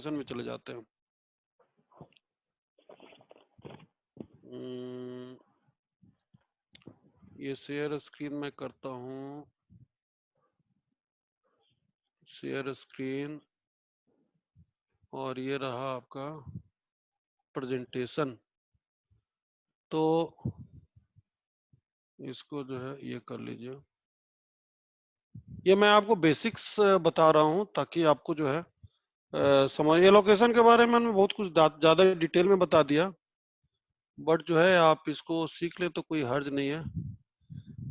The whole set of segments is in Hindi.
एलोकेशन में चले जाते हैं। ये शेयर स्क्रीन मैं करता हूँ, शेयर स्क्रीन, और ये रहा आपका प्रेजेंटेशन। तो इसको जो है ये कर लीजिए। ये मैं आपको बेसिक्स बता रहा हूँ ताकि आपको जो है समझ। एलोकेशन के बारे में मैंने बहुत कुछ ज्यादा डिटेल में बता दिया, बट जो है आप इसको सीख ले तो कोई हर्ज नहीं है।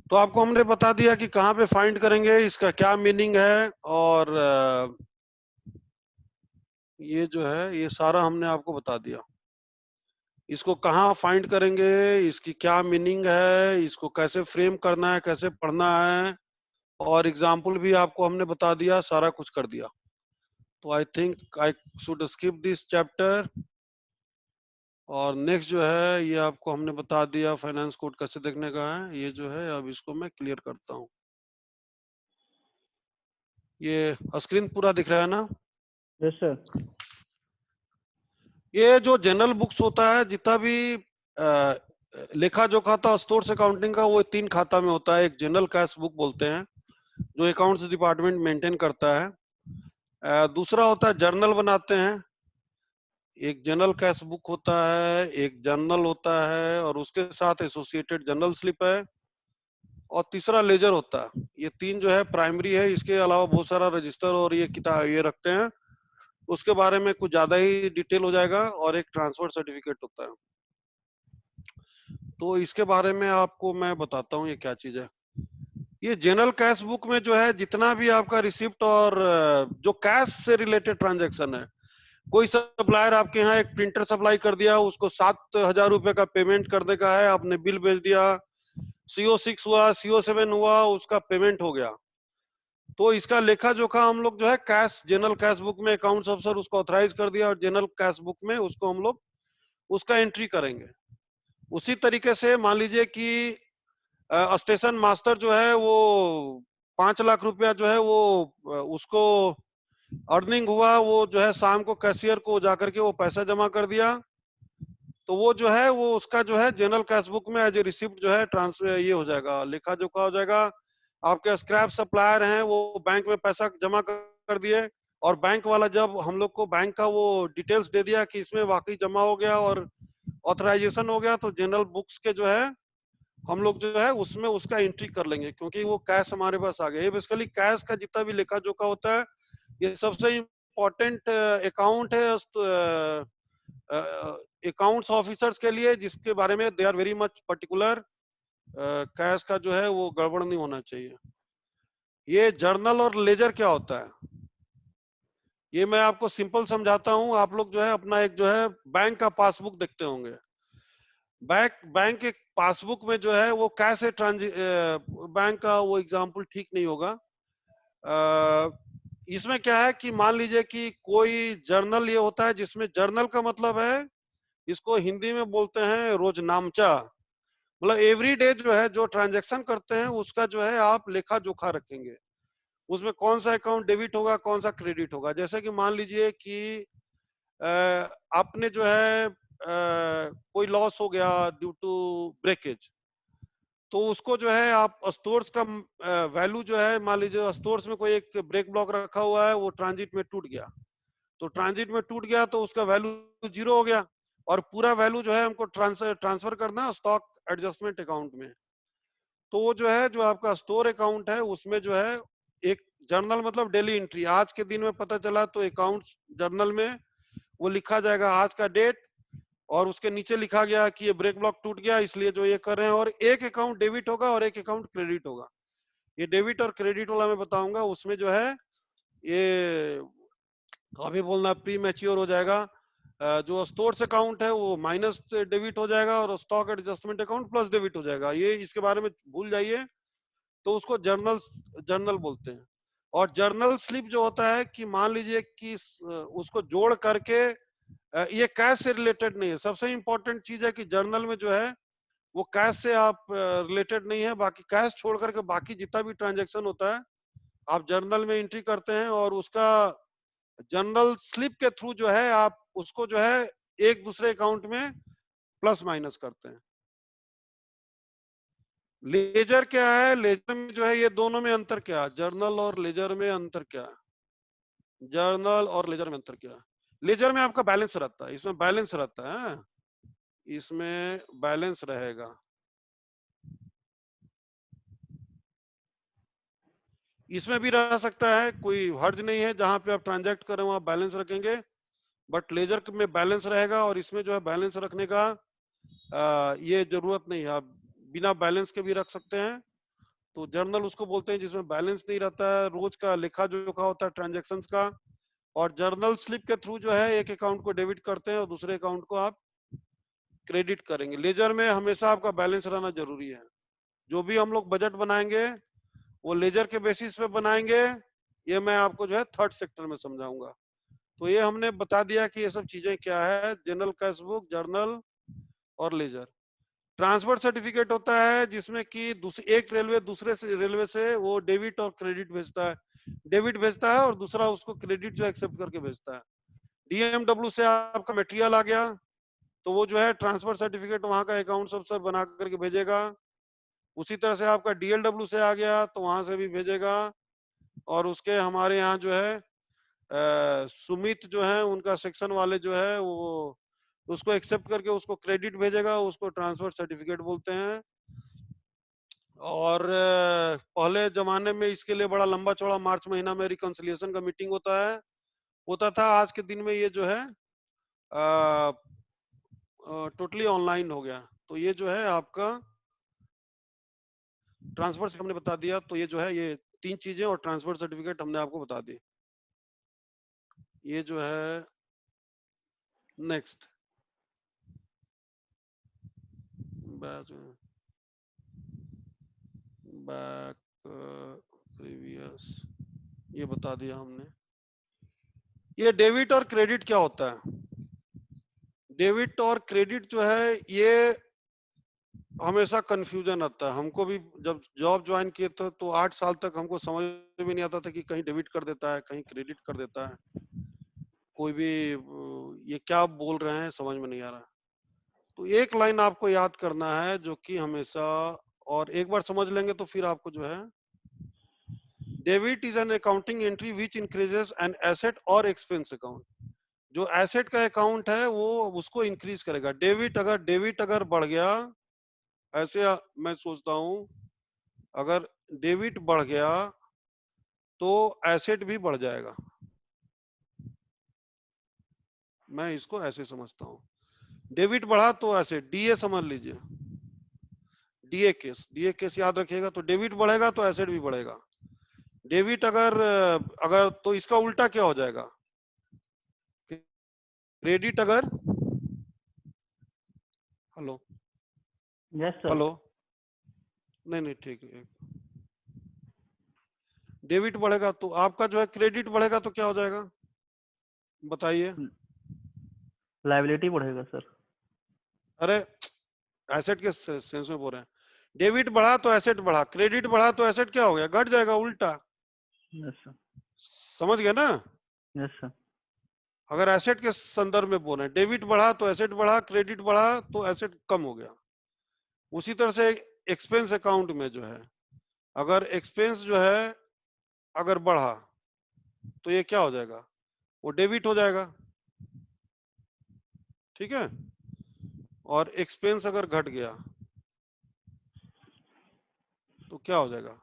तो आपको हमने बता दिया कि कहाँ पे फाइंड करेंगे, इसका क्या मीनिंग है, और ये जो है ये सारा हमने आपको बता दिया। इसको कहाँ फाइंड करेंगे, इसकी क्या मीनिंग है, इसको कैसे फ्रेम करना है, कैसे पढ़ना है, और एग्जाम्पल भी आपको हमने बता दिया, सारा कुछ कर दिया। तो I think I should skip this chapter. और नेक्स्ट जो है ये आपको हमने बता दिया फाइनेंस कोड कैसे देखने का है। ये जो है अब इसको मैं क्लियर करता हूँ। ये स्क्रीन पूरा दिख रहा है ना? Yes sir. ये जो जनरल बुक्स होता है, जितना भी लेखा जोखा था स्टोर्स अकाउंटिंग का, वो 3 खाता में होता है। एक जनरल कैश बुक बोलते हैं जो अकाउंट्स डिपार्टमेंट मेंटेन करता है। दूसरा होता है जर्नल बनाते हैं, एक जनरल कैश बुक होता है, एक जर्नल होता है, और उसके साथ एसोसिएटेड जनरल स्लिप है, और तीसरा लेजर होता है। ये 3 जो है प्राइमरी है। इसके अलावा बहुत सारा रजिस्टर और ये किताब ये रखते हैं, उसके बारे में कुछ ज्यादा ही डिटेल हो जाएगा। और एक ट्रांसफर सर्टिफिकेट होता है। तो इसके बारे में आपको मैं बताता हूँ ये क्या चीज है। ये जनरल कैश बुक में जो है जितना भी आपका रिसिप्ट और जो कैश से रिलेटेड ट्रांजैक्शन है, कोई सप्लायर आपके यहाँ एक प्रिंटर सप्लाई कर दिया, उसको 7,000 रुपए का पेमेंट करने का है, आपने बिल भेज दिया, CO6 हुआ, CO7 हुआ, उसका पेमेंट हो गया। तो इसका लेखा जोखा हम लोग जो है कैश, जनरल कैश बुक में अकाउंट्स अफसर उसको ऑथराइज कर दिया, और जनरल कैश बुक में उसको हम लोग उसका एंट्री करेंगे। उसी तरीके से मान लीजिए कि स्टेशन मास्टर जो है वो 5 लाख रुपया जो है वो उसको अर्निंग हुआ, वो जो है शाम को कैशियर को जाकर के वो पैसा जमा कर दिया, तो वो जो है वो उसका जो है जनरल कैश बुक में एज ए रिसिप्ट जो है ट्रांसफर ये हो जाएगा, लेखा जोखा हो जाएगा। आपके स्क्रैप सप्लायर हैं, वो बैंक में पैसा जमा कर दिए, और बैंक वाला जब हम लोग को बैंक का वो डिटेल्स दे दिया कि इसमें वाकई जमा हो गया और ऑथराइजेशन हो गया, तो जनरल बुक्स के जो है हम लोग जो है उसमें उसका एंट्री कर लेंगे, क्योंकि वो कैश हमारे पास आ गया। ये बेसिकली कैश का जितना भी लेखा जोखा होता है, ये सबसे इम्पोर्टेंट अकाउंट है अकाउंट्स ऑफिसर्स के लिए, जिसके बारे में they are very much particular. Cash का जो है वो गड़बड़ नहीं होना चाहिए। ये जर्नल और लेजर क्या होता है, ये मैं आपको सिंपल समझाता हूं। आप लोग जो है अपना एक जो है बैंक का पासबुक देखते होंगे। बैंक के पासबुक में जो है वो कैसे बैंक का वो एग्जांपल ठीक नहीं होगा। इसमें क्या है कि मान लीजिए कि कोई जर्नल ये होता है, जिसमें जर्नल का मतलब है, इसको हिंदी में बोलते हैं रोजनामचा। मतलब एवरी डे जो है जो ट्रांजैक्शन करते हैं उसका जो है आप लेखा जोखा रखेंगे। उसमें कौन सा अकाउंट डेबिट होगा, कौन सा क्रेडिट होगा। जैसे कि मान लीजिए कि आपने जो है कोई लॉस हो गया ड्यू टू ब्रेकेज, तो उसको जो है आप स्टोर्स का वैल्यू जो है, मान लीजिए स्टोर्स में कोई एक ब्रेक ब्लॉक रखा हुआ है, वो ट्रांजिट में टूट गया, तो ट्रांजिट में टूट गया तो उसका वैल्यू 0 हो गया, और पूरा वैल्यू जो है हमको ट्रांसफर करना है स्टॉक एडजस्टमेंट अकाउंट में। तो वो जो है जो आपका स्टोर अकाउंट है उसमें जो है एक जर्नल मतलब डेली एंट्री, आज के दिन में पता चला तो अकाउंट जर्नल में वो लिखा जाएगा आज का डेट, और उसके नीचे लिखा गया कि ये ब्रेक ब्लॉक टूट गया इसलिए जो ये कर रहे हैं, और एक अकाउंट डेबिट होगा और एक अकाउंट क्रेडिट होगा। ये डेबिट और क्रेडिट वाला मैं बताऊंगा, उसमें जो है ये अभी बोलना प्री मैच्योर हो जाएगा। जो स्टोर्स अकाउंट है वो माइनस डेबिट हो जाएगा, और stock adjustment account plus debit हो जाएगा। ये इसके बारे में भूल जाइए। तो उसको जर्नल बोलते हैं। और जर्नल स्लिप जो होता है कि मान लीजिए कि उसको जोड़ करके ये कैश से रिलेटेड नहीं है। सबसे इंपॉर्टेंट चीज है कि जर्नल में जो है वो कैश से आप रिलेटेड नहीं है, बाकी कैश छोड़ करके बाकी जितना भी ट्रांजेक्शन होता है आप जर्नल में एंट्री करते हैं, और उसका जर्नल स्लिप के थ्रू जो है आप उसको जो है एक दूसरे अकाउंट में प्लस माइनस करते हैं। लेजर क्या है? लेजर में जो है ये दोनों में अंतर क्या है? जर्नल और लेजर में अंतर क्या है? जर्नल और लेजर में अंतर क्या है? लेजर में आपका बैलेंस रहता है, इसमें बैलेंस रहता है, इसमें बैलेंस रहेगा। इसमें भी रह सकता है, कोई हर्ज नहीं है, जहां पे आप ट्रांजैक्ट करें वहां बैलेंस रखेंगे, बट लेजर में बैलेंस रहेगा और इसमें जो है बैलेंस रखने का ये जरूरत नहीं है, आप बिना बैलेंस के भी रख सकते हैं। तो जर्नल उसको बोलते हैं जिसमें बैलेंस नहीं रहता है, रोज का लेखा जोखा होता है ट्रांजेक्शन्स का। और जर्नल स्लिप के थ्रू जो है एक अकाउंट को डेबिट करते हैं और दूसरे अकाउंट को आप क्रेडिट करेंगे। लेजर में हमेशा आपका बैलेंस रहना जरूरी है। जो भी हम लोग बजट बनाएंगे वो लेजर के बेसिस पे बनाएंगे, ये मैं आपको जो है थर्ड सेक्टर में समझाऊंगा। तो ये हमने बता दिया कि ये सब चीजें क्या है, जनरल कैश बुक, जर्नल और लेजर। ट्रांसफर सर्टिफिकेट होता है जिसमें कि एक रेलवे दूसरे से रेलवे से वो डेबिट और क्रेडिट भेजता है, डेबिट भेजता है और दूसरा उसको क्रेडिट जो एक्सेप्ट करके भेजता है। डीएमडब्ल्यू से आपका मटेरियल आ गया तो वो जो है ट्रांसफर सर्टिफिकेट वहां का अकाउंट सब बना करके भेजेगा। उसी तरह से आपका डीएलडब्ल्यू से आ गया तो वहां से भी भेजेगा। और उसके हमारे यहाँ जो है सुमित जो है उनका सेक्शन वाले जो है वो उसको एक्सेप्ट करके उसको क्रेडिट भेजेगा, उसको ट्रांसफर सर्टिफिकेट बोलते हैं। और पहले जमाने में इसके लिए बड़ा लंबा चौड़ा मार्च महीना में रिकंसिलिएशन का मीटिंग होता था। आज के दिन में ये जो है टोटली ऑनलाइन हो गया। तो ये जो है आपका ट्रांसफर हमने बता दिया। तो ये जो है ये तीन चीजें और ट्रांसफर सर्टिफिकेट हमने आपको बता दी। ये जो है नेक्स्ट बैक प्रीवियस ये बता दिया हमने। ये डेबिट और क्रेडिट क्या होता है? डेबिट और क्रेडिट जो है ये हमेशा कंफ्यूजन आता है। हमको भी जब जॉब ज्वाइन किए थे तो 8 साल तक हमको समझ में नहीं आता था कि कहीं डेबिट कर देता है, कहीं क्रेडिट कर देता है, कोई भी ये क्या बोल रहे हैं समझ में नहीं आ रहा। तो एक लाइन आपको याद करना है जो कि हमेशा, और एक बार समझ लेंगे तो फिर आपको जो है, debit is an accounting entry which increases an asset और एक्सपेंस अकाउंट। जो एसेट का अकाउंट है वो उसको इंक्रीज करेगा। डेबिट अगर बढ़ गया, ऐसे मैं सोचता हूं, अगर डेबिट बढ़ गया तो एसेट भी बढ़ जाएगा। मैं इसको ऐसे समझता हूं, डेबिट बढ़ा तो एसेट, डीए समझ लीजिए, डीए केस याद रखिएगा। तो डेबिट बढ़ेगा तो एसेट भी बढ़ेगा। डेबिट अगर अगर तो इसका उल्टा क्या हो जाएगा? क्रेडिट अगर, हेलो यस सर। हेलो, नहीं नहीं ठीक है। डेबिट बढ़ेगा तो आपका जो है क्रेडिट बढ़ेगा तो क्या हो जाएगा बताइए? लायबिलिटी बढ़ेगा सर। अरे एसेट के सेंस में बोल रहे हैं। डेबिट बढ़ा तो एसेट बढ़ा, क्रेडिट बढ़ा तो एसेट क्या हो गया? घट जाएगा, उल्टा। Yes sir. समझ गए ना? Yes sir. अगर एसेट के संदर्भ में बोल रहे हैं, डेबिट बढ़ा तो एसेट बढ़ा, क्रेडिट बढ़ा तो एसेट कम हो गया। उसी तरह से एक्सपेंस अकाउंट में जो है, अगर एक्सपेंस जो है अगर बढ़ा तो ये क्या हो जाएगा? वो डेबिट हो जाएगा, ठीक है। और एक्सपेंस अगर घट गया तो क्या हो जाएगा?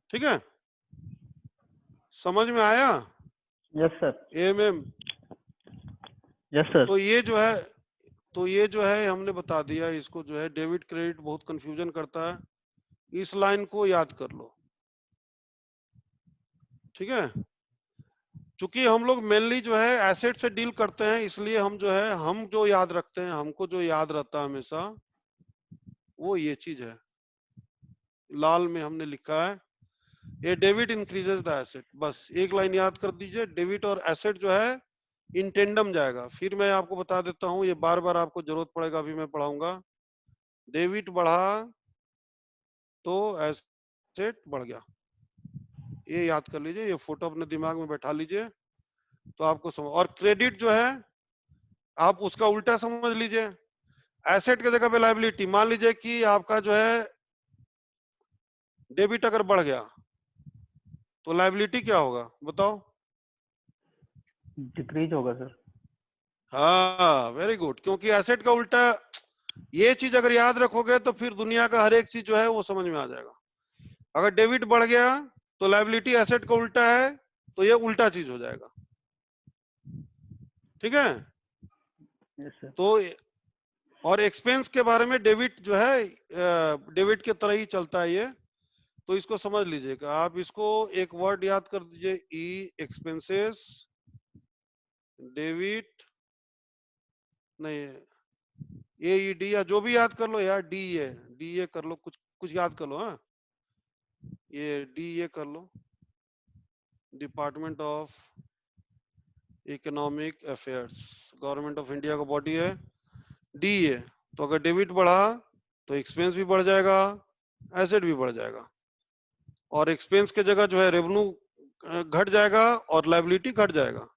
ठीक है, समझ में आया? Yes sir. MM. Yes sir. तो ये जो है हमने बता दिया। इसको जो है डेबिट क्रेडिट बहुत कंफ्यूजन करता है, इस लाइन को याद कर लो, ठीक है। चूंकि हम लोग मेनली जो है एसेट से डील करते हैं, इसलिए हम जो है हम जो याद रखते हैं, हमको जो याद रहता है हमेशा वो ये चीज है, लाल में हमने लिखा है, ये डेबिट इंक्रीजेस द एसेट। बस एक लाइन याद कर दीजिए, डेबिट और एसेट जो है इन टेंडम जाएगा। फिर मैं आपको बता देता हूं, ये बार बार आपको जरूरत पड़ेगा, अभी मैं पढ़ाऊंगा। डेबिट बढ़ा तो एसेट बढ़ गया, ये याद कर लीजिए, ये फोटो अपने दिमाग में बैठा लीजिए तो आपको समझ। और क्रेडिट जो है आप उसका उल्टा समझ लीजिए, एसेट की जगह पे लायबिलिटी। मान लीजिए कि आपका जो है डेबिट अगर बढ़ गया तो लायबिलिटी क्या होगा बताओ? डिक्रीज होगा सर। हाँ वेरी गुड, क्योंकि एसेट का उल्टा, ये चीज अगर याद रखोगे तो फिर दुनिया का हर एक चीज जो है वो समझ में आ जाएगा। अगर डेबिट बढ़ गया तो लायबिलिटी एसेट का उल्टा है, तो ये उल्टा चीज हो जाएगा। ठीक है? Yes sir. तो और एक्सपेंस के बारे में डेबिट जो है डेबिट के तरह ही चलता है ये, तो इसको समझ लीजिएगा। आप इसको एक वर्ड याद कर दीजिए, ई एक्सपेंसेस डेबिट, नहीं ए ई डी या जो भी याद कर लो यार, डी ए कर लो, कुछ कुछ याद कर लो। हाँ ये डी ए कर लो, Department of Economic Affairs, Government of India का बॉडी है डी ए। तो अगर डेबिट बढ़ा तो एक्सपेंस भी बढ़ जाएगा, एसेट भी बढ़ जाएगा, और एक्सपेंस के जगह जो है रेवेन्यू घट जाएगा और लायबिलिटी घट जाएगा।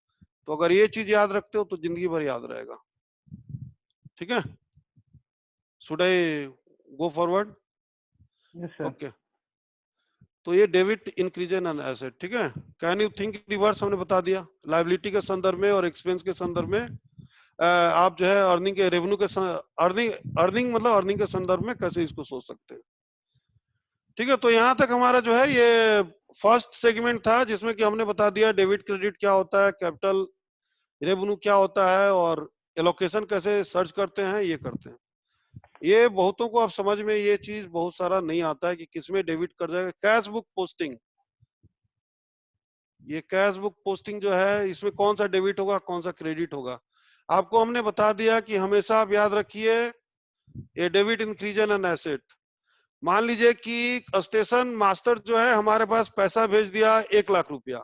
तो अगर ये चीज याद रखते हो तो जिंदगी भर याद रहेगा। ठीक है? Should I go forward? Yes sir. Okay, तो ये डेबिट इंक्रीज एन एसेट। ठीक है? कैन यू थिंक रिवर्स, हमने बता दिया लायबिलिटी के संदर्भ में और एक्सपेंस के संदर्भ में आप जो है अर्निंग के रेवेन्यू के अर्निंग अर्निंग मतलब अर्निंग के संदर्भ में कैसे इसको सोच सकते हैं। ठीक है? तो यहां तक हमारा जो है ये फर्स्ट सेगमेंट था, जिसमें कि हमने बता दिया डेबिट क्रेडिट क्या होता है, कैपिटल रेवेन्यू क्या होता है, और एलोकेशन कैसे सर्च करते हैं, ये करते हैं। ये बहुतों को आप समझ में ये चीज बहुत सारा नहीं आता है कि किसमें डेबिट कर जाएगा। कैश बुक पोस्टिंग, ये कैश बुक पोस्टिंग जो है इसमें कौन सा डेबिट होगा कौन सा क्रेडिट होगा, आपको हमने बता दिया कि हमेशा आप याद रखिए ये डेबिट इंक्रीज एन एसेट। मान लीजिए कि स्टेशन मास्टर जो है हमारे पास पैसा भेज दिया 1 लाख रुपया,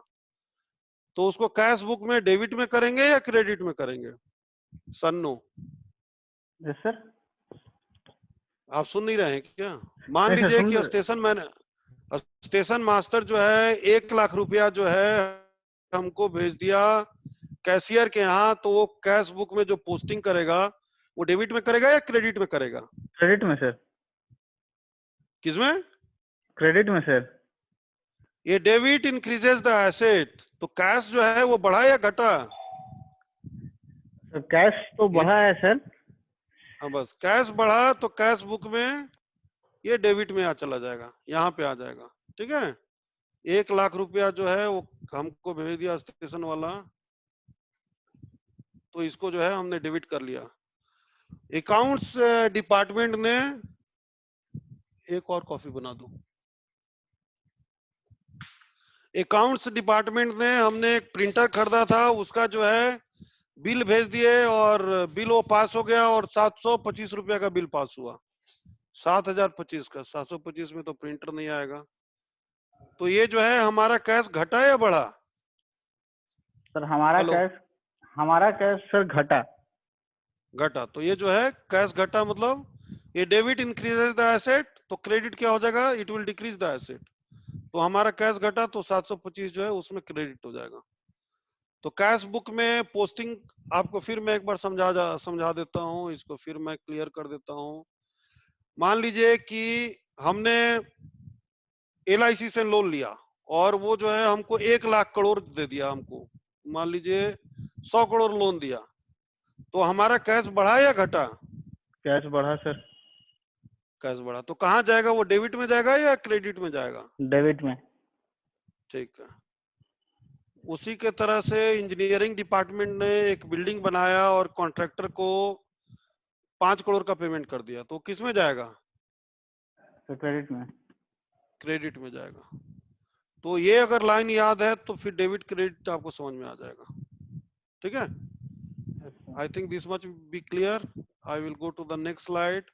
तो उसको कैश बुक में डेबिट में करेंगे या क्रेडिट में करेंगे? Sanno, yes sir. आप सुन नहीं रहे हैं क्या? मान नहीं सर, लीजिए सुन कि स्टेशन मास्टर जो है 1 लाख रुपया जो है हमको भेज दिया कैशियर के यहाँ, तो वो कैश बुक में जो पोस्टिंग करेगा वो डेबिट में करेगा या क्रेडिट में करेगा? क्रेडिट में सर। किसमें? क्रेडिट में सर। ये डेबिट इंक्रीजेस द एसेट, तो कैश जो है वो बढ़ा या घटा? सर कैश तो ये बढ़ा है सर। हाँ, बस कैश बढ़ा तो कैश बुक में ये डेबिट में आ चला जाएगा, यहाँ पे आ जाएगा। ठीक है? 1 लाख रुपया जो है वो हमको भेज दिया स्टेशन वाला, तो इसको जो है हमने डेबिट कर लिया। अकाउंट्स डिपार्टमेंट ने, एक और कॉफी बना दो। अकाउंट्स डिपार्टमेंट ने, हमने एक प्रिंटर खरीदा था, उसका जो है बिल भेज दिए और बिल वो पास हो गया और 725 रुपया का बिल पास हुआ। 7025 का, 725 में तो प्रिंटर नहीं आएगा। तो ये जो है हमारा कैश घटा या बढ़ा? सर हेलो, हमारा कैश सर घटा। घटा। तो ये जो है कैश घटा मतलब ये डेबिट इंक्रीजेस द एसेट, तो क्रेडिट क्या हो जाएगा? It will decrease the asset. तो हमारा कैश घटा तो 725 जो है उसमें क्रेडिट हो जाएगा। तो कैश बुक में पोस्टिंग आपको फिर मैं एक बार समझा देता हूं, इसको फिर मैं क्लियर कर देता हूं। मान लीजिए कि हमने LIC से लोन लिया और वो जो है हमको 1 लाख करोड़ दे दिया हमको, मान लीजिए 100 करोड़ लोन दिया, तो हमारा कैश बढ़ा या घटा? कैश बढ़ा सर। कैश बढ़ा। तो कहाँ जाएगा वो, डेबिट में जाएगा या क्रेडिट में जाएगा? डेबिट में। ठीक है। उसी के तरह से इंजीनियरिंग डिपार्टमेंट ने एक बिल्डिंग बनाया और कॉन्ट्रैक्टर को 5 करोड़ का पेमेंट कर दिया, तो किस में जाएगा? सर क्रेडिट में। क्रेडिट में जाएगा। तो ये अगर लाइन याद है तो फिर डेबिट क्रेडिट आपको समझ में आ जाएगा। ठीक है? Yes sir. I think this much be clear. I will go to the next slide.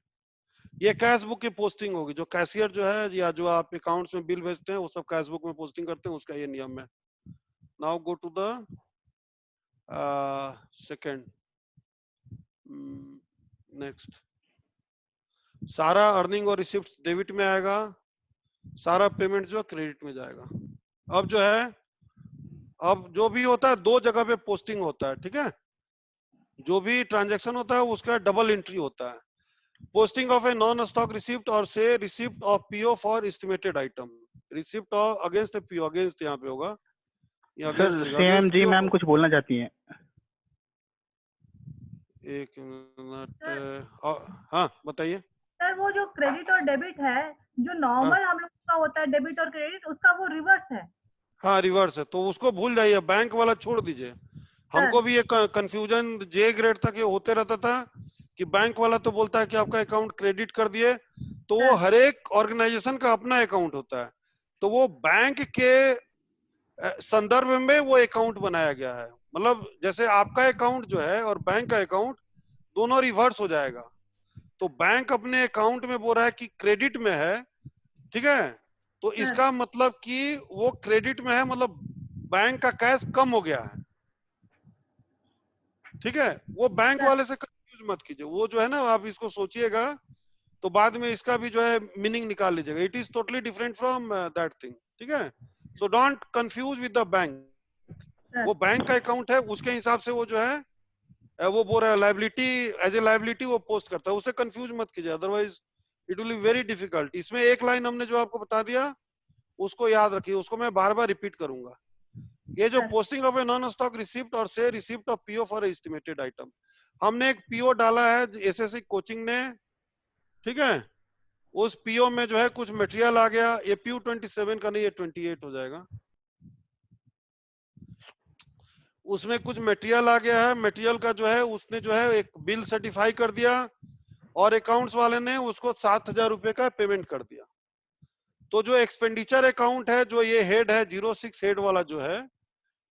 ये कैश बुक की पोस्टिंग होगी, जो कैशियर जो है या जो आप अकाउंट्स में बिल भेजते हैं वो सब कैश बुक में पोस्टिंग करते हैं, उसका ये नियम है। Now go to the second, next. सारा अर्निंग और रिसिप्ट डेबिट में आएगा, सारा पेमेंट जो है क्रेडिट में जाएगा। अब जो है, अब जो भी होता है दो जगह पे पोस्टिंग होता है, ठीक है। जो भी ट्रांजैक्शन होता है उसका डबल एंट्री होता है। Posting of a non stock receipt और से receipt of PO for estimated item, receipt of against PO, against यहाँ पे होगा, ये अगेंस्ट सर लिखा, सेम अगेंस्ट जी पीओ। मैम कुछ बोलना चाहती हैं। एक मिनट, सर हाँ बताइए। सर वो जो क्रेडिट और डेबिट है, जो हाँ नॉर्मल हम लोग का होता है डेबिट और क्रेडिट, उसका वो रिवर्स है हाँ रिवर्स है, तो उसको भूल जाइए, बैंक वाला छोड़ दीजिए। सर। हमको भी ये कंफ्यूजन जे ग्रेड तक ये होते रहता था कि बैंक वाला तो बोलता है कि आपका अकाउंट क्रेडिट कर दिए, तो वो सर हर एक ऑर्गेनाइजेशन का अपना अकाउंट होता है, तो वो बैंक के संदर्भ में वो अकाउंट बनाया गया है। मतलब जैसे आपका अकाउंट जो है और बैंक का अकाउंट दोनों रिवर्स हो जाएगा। तो बैंक अपने अकाउंट में बोल रहा है कि क्रेडिट में है, ठीक है, तो सर इसका मतलब कि वो क्रेडिट में है, मतलब बैंक का कैश कम हो गया है, ठीक है। वो बैंक सर वाले से कंफ्यूज मत कीजिए, वो जो है ना, आप इसको सोचिएगा तो बाद में इसका भी जो है मीनिंग निकाल लीजिएगा। It is totally different from that thing, ठीक है। So don't confuse with the bank. Sir वो बैंक का अकाउंट है, उसके हिसाब से वो जो है वो बोल रहा है लाइबिलिटी, एज ए लाइबिलिटी वो पोस्ट करता है, उसे कंफ्यूज मत कीजिए, otherwise it will be very difficult. इसमें एक लाइन हमने जो आपको बता दिया उसको याद रखिए, उसको मैं बार बार रिपीट करूंगा। ये जो sir posting of a non stock receipt और से receipt of PO for estimated item, हमने एक पीओ डाला है एसएससी कोचिंग ने, ठीक है। उस पीओ में जो है कुछ मटेरियल आ गया, ये पीओ 27 का नहीं, ये 28 हो जाएगा। उसमें कुछ मटेरियल आ गया है, मटेरियल का जो है उसने जो है एक बिल सर्टिफाई कर दिया और अकाउंट्स वाले ने उसको 7,000 रुपए का पेमेंट कर दिया। तो जो एक्सपेंडिचर अकाउंट है, जो ये हेड है 06 हेड वाला जो है,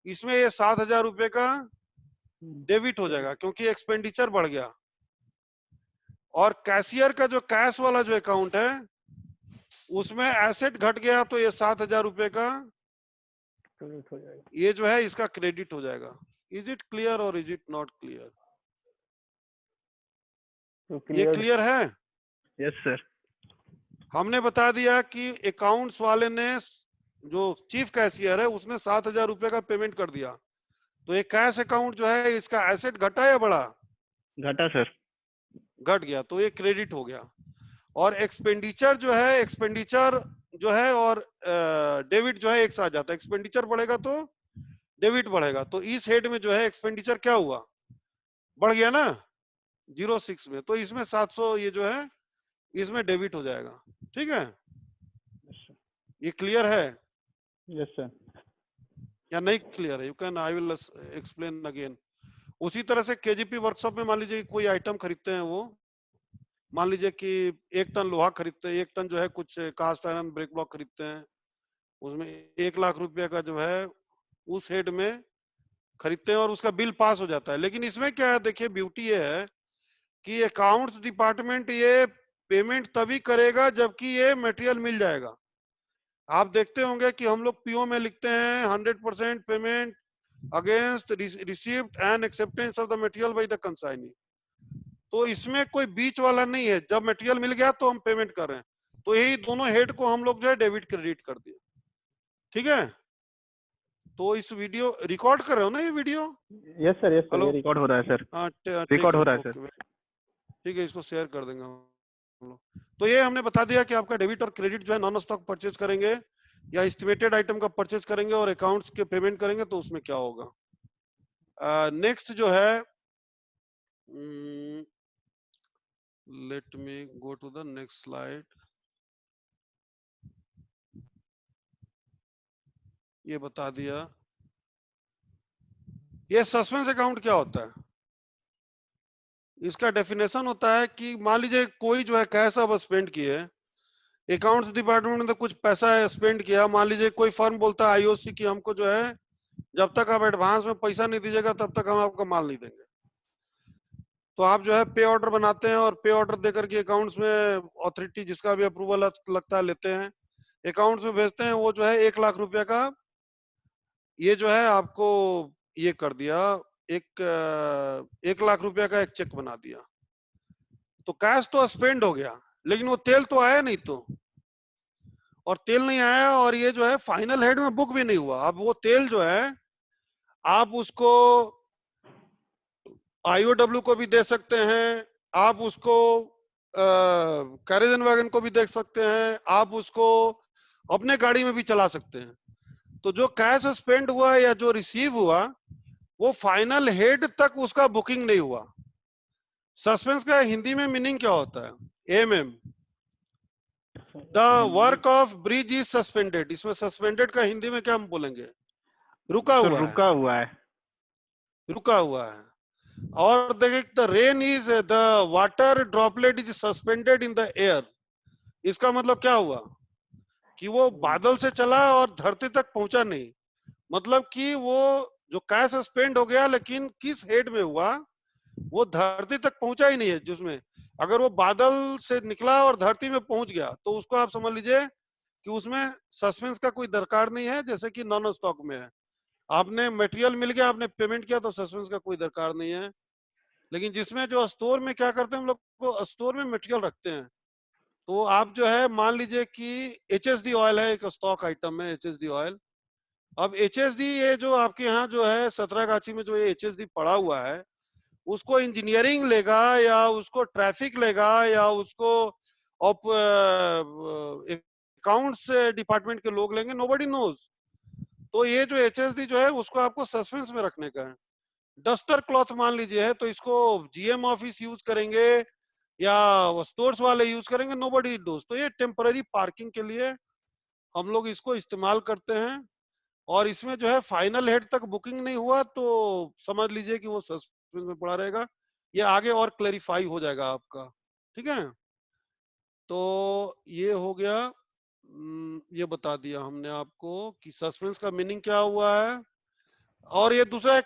इसमें ये 7,000 रुपए का डेबिट हो जाएगा क्योंकि एक्सपेंडिचर बढ़ गया। और कैशियर का जो कैश वाला जो अकाउंट है उसमें एसेट घट गया, तो ये 7,000 रुपए का क्रेडिट हो जाएगा। ये जो है इसका क्रेडिट हो जाएगा। इज इट क्लियर और इज इट नॉट क्लियर? तो ये क्लियर। क्लियर है? Yes sir. हमने बता दिया कि अकाउंट्स वाले ने, जो चीफ कैशियर है, उसने 7,000 रुपए का पेमेंट कर दिया, तो ये कैश अकाउंट जो है इसका एसेट घटा या बढ़ा? घटा सर। घट गया, तो ये क्रेडिट हो गया। और एक्सपेंडिचर जो है, एक्सपेंडिचर जो है और डेबिट जो है एक साथ जाता है, एक्सपेंडिचर बढ़ेगा तो डेबिट बढ़ेगा, तो इस हेड में जो है एक्सपेंडिचर क्या हुआ, बढ़ गया ना 06 में, तो इसमें 700 ये जो है इसमें डेबिट हो जाएगा, ठीक है। ये क्लियर है यस सर। या नहीं क्लियर है? You can, I will explain again. उसी तरह से केजीपी वर्कशॉप में मान लीजिए कोई आइटम खरीदते हैं, वो मान लीजिए कि 1 टन लोहा खरीदते हैं, 1 टन जो है कुछ कास्ट आयरन ब्रेक ब्लॉक खरीदते हैं, उसमें 1 लाख रुपए का जो है उस हेड में खरीदते हैं और उसका बिल पास हो जाता है। लेकिन इसमें क्या है, देखिए ब्यूटी ये है कि अकाउंट्स डिपार्टमेंट ये पेमेंट तभी करेगा जबकि ये मटेरियल मिल जाएगा। आप देखते होंगे कि हम लोग पीओ में लिखते हैं 100% payment against received and acceptance of the material by the consignee. तो इसमें कोई बीच वाला नहीं है, जब मटेरियल मिल गया तो हम पेमेंट कर रहे हैं, तो यही दोनों हेड को हम लोग जो है डेबिट क्रेडिट कर दिया, ठीक है। तो इस वीडियो रिकॉर्ड कर रहे हो ना, ये video? Yes sir, yes sir, hello, ये रिकॉर्ड हो रहा है सर। हाँ ठीक रिकॉर्ड है, हो रहा है सर। ओके, ठीक है, इसको शेयर कर देंगे हम लोग। तो ये हमने बता दिया कि आपका डेबिट और क्रेडिट जो है नॉन स्टॉक परचेज करेंगे या एस्टिमेटेड आइटम का परचेज करेंगे और अकाउंट्स के पेमेंट करेंगे तो उसमें क्या होगा। नेक्स्ट जो है, let me go to the next slide. ये बता दिया। ये सस्पेंस अकाउंट क्या होता है? इसका डेफिनेशन होता है कि मान लीजिए कोई जो है कैश अब स्पेंड किए, अकाउंट्स डिपार्टमेंट ने कुछ पैसा स्पेंड किया, मान लीजिए कोई फर्म बोलता है आईओसी की हमको जो है जब तक आप एडवांस में पैसा नहीं दीजिएगा तब तक हम आपका माल नहीं देंगे। तो आप जो है पे ऑर्डर बनाते हैं और पे ऑर्डर देकर के अकाउंट्स में अथॉरिटी जिसका भी अप्रूवल लगता है लेते हैं, अकाउंट्स में भेजते हैं, वो जो है 1 लाख रुपए का ये जो है आपको ये कर दिया, 1 लाख रुपए का एक चेक बना दिया। तो कैश तो स्पेंड हो गया लेकिन वो तेल तो आया नहीं, तो और तेल नहीं आया, और ये जो है फाइनल हेड में बुक भी नहीं हुआ। अब वो तेल जो है आप उसको आईओडब्ल्यू को भी दे सकते हैं, आप उसको कैरेजन वैगन को भी दे सकते हैं, आप उसको अपने गाड़ी में भी चला सकते हैं। तो जो कैश स्पेंड हुआ या जो रिसीव हुआ वो फाइनल हेड तक उसका बुकिंग नहीं हुआ। सस्पेंस का हिंदी में मीनिंग क्या होता है? MM, the work of bridge is suspended. इसमें सस्पेंडेड का हिंदी में क्या हम बोलेंगे? रुका सर हुआ है, रुका हुआ है। रुका हुआ है। और देखिए, the rain is the water droplet is suspended in the air. इसका मतलब क्या हुआ कि वो बादल से चला और धरती तक पहुंचा नहीं। मतलब कि वो जो कैश स्पेंड हो गया, लेकिन किस हेड में हुआ, वो धरती तक पहुंचा ही नहीं है। जिसमें अगर वो बादल से निकला और धरती में पहुंच गया तो उसको आप समझ लीजिए कि उसमें सस्पेंस का कोई दरकार नहीं है, जैसे कि नॉन स्टॉक में है। आपने मटेरियल मिल गया, आपने पेमेंट किया, तो सस्पेंस का कोई दरकार नहीं है। लेकिन जिसमें जो स्टोर में क्या करते हैं हम लोग, को स्टोर में मटेरियल रखते हैं, तो आप जो है मान लीजिए कि एचएसडी ऑयल है, एक स्टॉक आइटम है एचएसडी ऑयल। अब एचएसडी ये जो आपके यहाँ जो है सतरागाछी में जो ये एचएसडी पड़ा हुआ है, उसको इंजीनियरिंग लेगा या उसको ट्रैफिक लेगा या उसको अकाउंट्स डिपार्टमेंट के लोग लेंगे, नोबडी नोज। तो ये जो एचएसडी जो है उसको आपको सस्पेंस में रखने का है। डस्टर क्लॉथ मान लीजिए है, तो इसको जीएम ऑफिस यूज करेंगे या स्टोर्स वाले यूज करेंगे, नोबडी डोज। तो ये टेम्पररी पार्किंग के लिए हम लोग इसको इस्तेमाल करते हैं। और इसमें जो है फाइनल हेड तक बुकिंग नहीं हुआ तो समझ लीजिए कि वो सस्पेंस में पड़ा रहेगा। ये आगे और क्लैरिफाई हो जाएगा आपका, ठीक है। तो ये हो गया, ये बता दिया हमने आपको कि सस्पेंस का मीनिंग क्या हुआ है। और ये दूसरा एक,